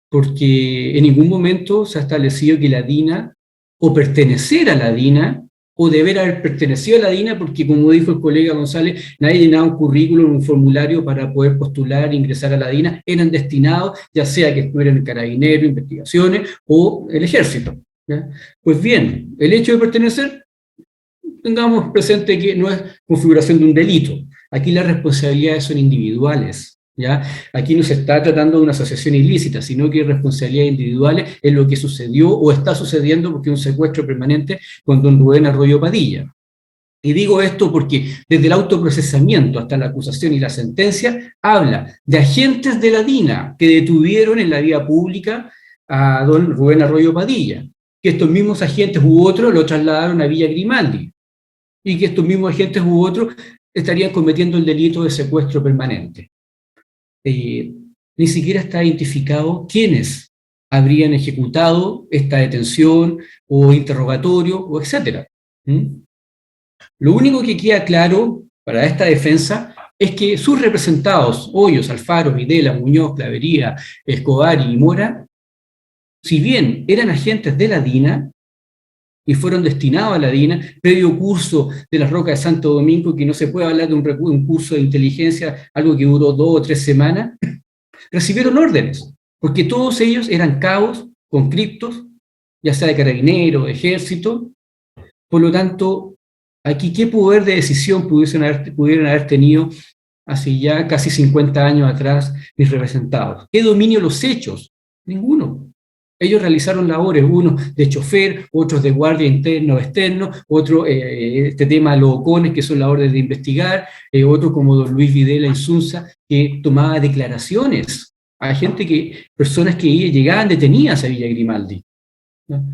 porque en ningún momento se ha establecido que la DINA, o pertenecer a la DINA, o deber haber pertenecido a la DINA, porque como dijo el colega González, nadie llenaba un currículum, un formulario para poder postular e ingresar a la DINA, eran destinados, ya sea que estuvieran el Carabinero, investigaciones, o el Ejército, ¿ya? Pues bien, el hecho de pertenecer, tengamos presente que no es configuración de un delito, aquí las responsabilidades son individuales, ¿ya? Aquí no se está tratando de una asociación ilícita, sino que hay responsabilidades individuales en lo que sucedió o está sucediendo, porque es un secuestro permanente con don Rubén Arroyo Padilla. Y digo esto porque desde el autoprocesamiento hasta la acusación y la sentencia habla de agentes de la DINA que detuvieron en la vía pública a don Rubén Arroyo Padilla, que estos mismos agentes u otros lo trasladaron a Villa Grimaldi, y que estos mismos agentes u otros estarían cometiendo el delito de secuestro permanente. Ni siquiera está identificado quiénes habrían ejecutado esta detención o interrogatorio o etcétera. Lo único que queda claro para esta defensa es que sus representados, Hoyos, Alfaro, Videla, Muñoz, Clavería, Escobar y Mora, si bien eran agentes de la DINA y fueron destinados a la DINA, previo curso de las Rocas de Santo Domingo, que no se puede hablar de un curso de inteligencia, algo que duró 2 o 3 semanas, recibieron órdenes, porque todos ellos eran cabos, conscriptos, ya sea de carabinero, de ejército. Por lo tanto, aquí, ¿qué poder de decisión pudieran haber tenido hace ya casi 50 años atrás mis representados? ¿Qué dominio los hechos? Ninguno. Ellos realizaron labores, unos de chofer, otros de guardia interno o externo, otro este tema de los ocones, que son las órdenes de investigar, otro como don Luis Videla Insunza, que tomaba declaraciones a personas que llegaban detenidas a Villa Grimaldi, ¿no?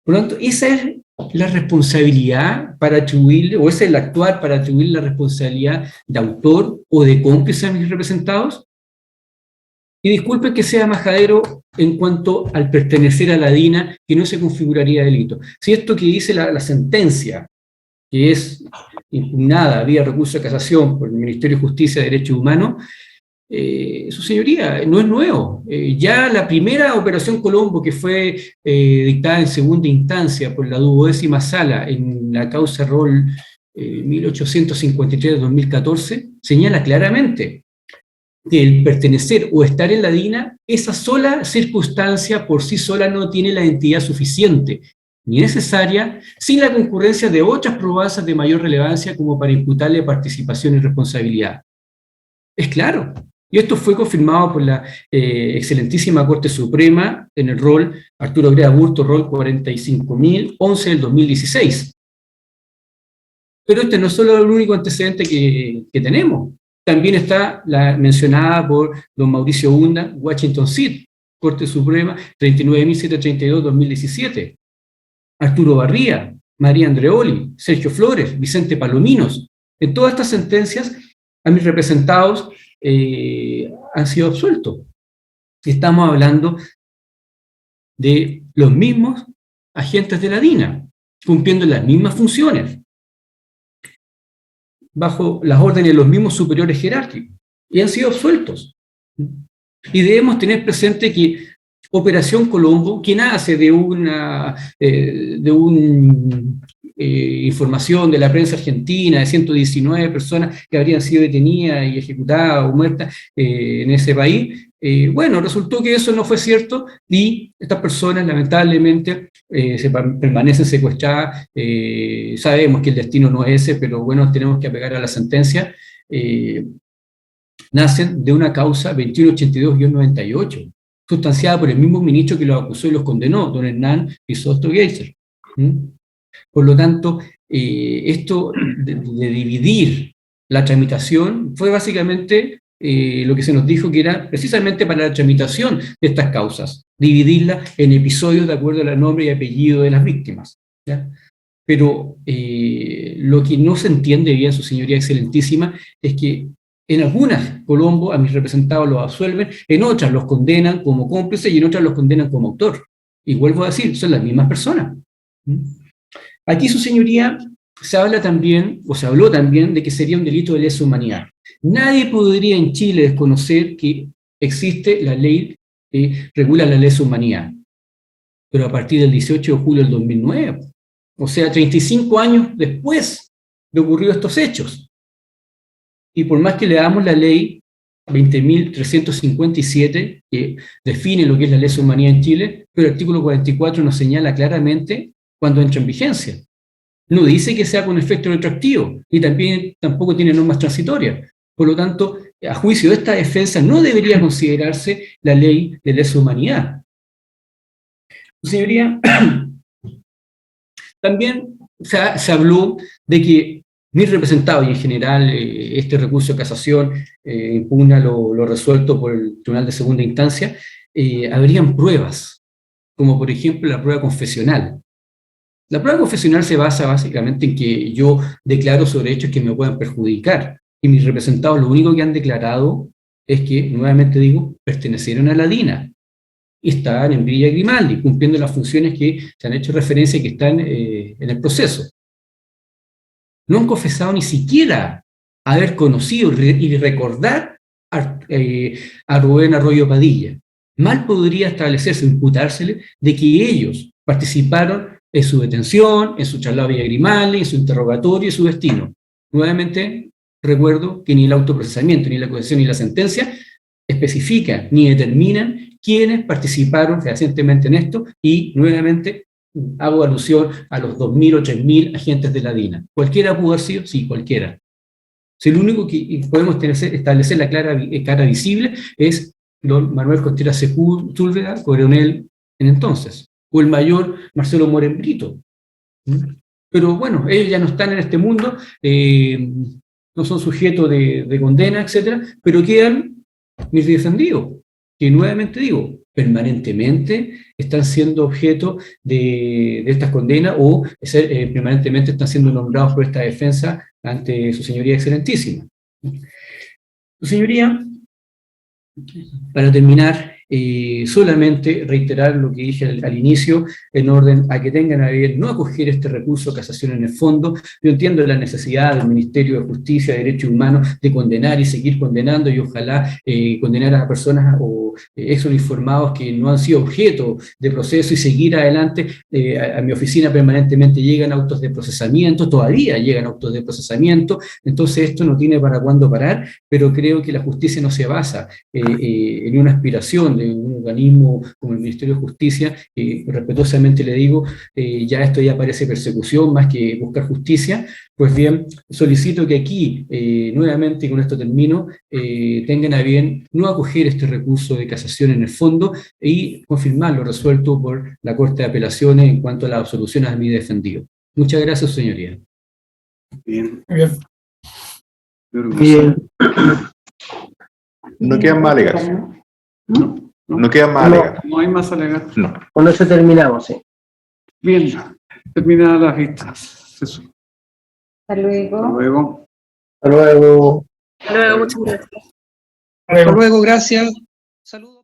Por lo tanto, esa es la responsabilidad para atribuirle, o ese es el actuar para atribuir la responsabilidad de autor o de cómplice a mis representados. Y disculpen que sea majadero en cuanto al pertenecer a la DINA, que no se configuraría delito. Si esto que dice la sentencia, que es impugnada vía recurso de casación por el Ministerio de Justicia y Derechos Humanos, su señoría, no es nuevo. Ya la primera operación Colombo, que fue dictada en segunda instancia por la 12ª Sala en la causa Rol 1853 de 2014, señala claramente que el pertenecer o estar en la DINA, esa sola circunstancia por sí sola no tiene la entidad suficiente ni necesaria, sin la concurrencia de otras probanzas de mayor relevancia como para imputarle participación y responsabilidad. Es claro. Y esto fue confirmado por la excelentísima Corte Suprema en el rol Arturo Brea Burto, rol 45.011 del 2016. Pero este no es solo el único antecedente que tenemos. También está la mencionada por don Mauricio Hunda, Washington Seat, Corte Suprema 39.732-2017. Arturo Barría, María Andreoli, Sergio Flores, Vicente Palominos. En todas estas sentencias, a mis representados han sido absueltos. Estamos hablando de los mismos agentes de la DINA, cumpliendo las mismas funciones, bajo las órdenes de los mismos superiores jerárquicos, y han sido absueltos. Y debemos tener presente que Operación Colombo, que nace de una información de la prensa argentina de 119 personas que habrían sido detenidas y ejecutadas o muertas en ese país, bueno, resultó que eso no fue cierto y estas personas lamentablemente permanecen secuestradas. Sabemos que el destino no es ese, pero bueno, tenemos que apegar a la sentencia. Nacen de una causa 2182-98, sustanciada por el mismo ministro que los acusó y los condenó, don Hernán Crisóstomo Geiser. Por lo tanto, esto de dividir la tramitación fue básicamente lo que se nos dijo que era precisamente para la tramitación de estas causas, dividirla en episodios de acuerdo al nombre y apellido de las víctimas, ¿ya? Pero lo que no se entiende bien, su señoría excelentísima, es que en algunas, Colombo, a mis representados los absuelven, en otras los condenan como cómplice y en otras los condenan como autor. Y vuelvo a decir, son las mismas personas. Aquí, su señoría, se habla también, o se habló también, de que sería un delito de lesa humanidad. Nadie podría en Chile desconocer que existe la ley que regula la lesa humanidad, pero a partir del 18 de julio del 2009, o sea, 35 años después de ocurrido estos hechos. Y por más que leamos la ley 20.357, que define lo que es la lesa humanidad en Chile, pero el artículo 44 nos señala claramente cuando entra en vigencia. No dice que sea con efecto retroactivo, y tampoco tiene normas transitorias. Por lo tanto, a juicio de esta defensa, no debería considerarse la ley de lesa humanidad. Señoría, también se habló de que mis representados, y en general este recurso de casación impugna lo resuelto por el Tribunal de Segunda Instancia, habrían pruebas, como por ejemplo la prueba confesional. La prueba confesional se basa básicamente en que yo declaro sobre hechos que me puedan perjudicar, y mis representados lo único que han declarado es que, nuevamente digo, pertenecieron a la DINA, y estaban en Villa Grimaldi, cumpliendo las funciones que se han hecho referencia y que están en el proceso. No han confesado ni siquiera haber conocido y recordar a Rubén Arroyo Padilla. Mal podría establecerse, imputársele, de que ellos participaron en su detención, en su traslado a Villa Grimaldi, en su interrogatorio y su destino. Nuevamente, recuerdo que ni el autoprocesamiento, ni la acusación, ni la sentencia especifican ni determinan quiénes participaron fehacientemente en esto, y nuevamente hago alusión a los 2.000 o 3.000 agentes de la DINA. ¿Cualquiera pudo haber sido? Sí, cualquiera. Si lo único que podemos establecer la cara visible es don Manuel Contreras Sepúlveda, coronel en entonces, o el mayor Marcelo Moren Brito. Pero bueno, ellos ya no están en este mundo, no son sujetos de condena, etcétera, pero quedan mis defendidos, que nuevamente digo, permanentemente están siendo objeto de estas condenas o permanentemente están siendo nombrados por esta defensa ante su señoría excelentísima. Su señoría, para terminar, solamente reiterar lo que dije al inicio, en orden a que tengan a bien no acoger este recurso de casación en el fondo. Yo entiendo la necesidad del Ministerio de Justicia y Derechos Humanos de condenar y seguir condenando, y ojalá condenar a personas o exuniformados que no han sido objeto de proceso y seguir adelante. A mi oficina permanentemente llegan autos de procesamiento, todavía llegan autos de procesamiento, entonces esto no tiene para cuándo parar, pero creo que la justicia no se basa en una aspiración de un organismo como el Ministerio de Justicia, respetuosamente le digo, ya esto ya parece persecución más que buscar justicia. Pues bien, solicito que aquí, nuevamente, y con esto termino, tengan a bien no acoger este recurso de casación en el fondo y confirmar lo resuelto por la Corte de Apelaciones en cuanto a las absoluciones a mi defendido. Muchas gracias, señoría. Bien. Bien. Bien. No quedan más alegatos. No quedan más alegatos. No hay más alegatos. No. Con eso terminamos, sí. Bien, terminadas las vistas. Eso. Hasta luego. Hasta luego. Hasta luego. Hasta luego, muchas gracias. Hasta luego, gracias. Saludos.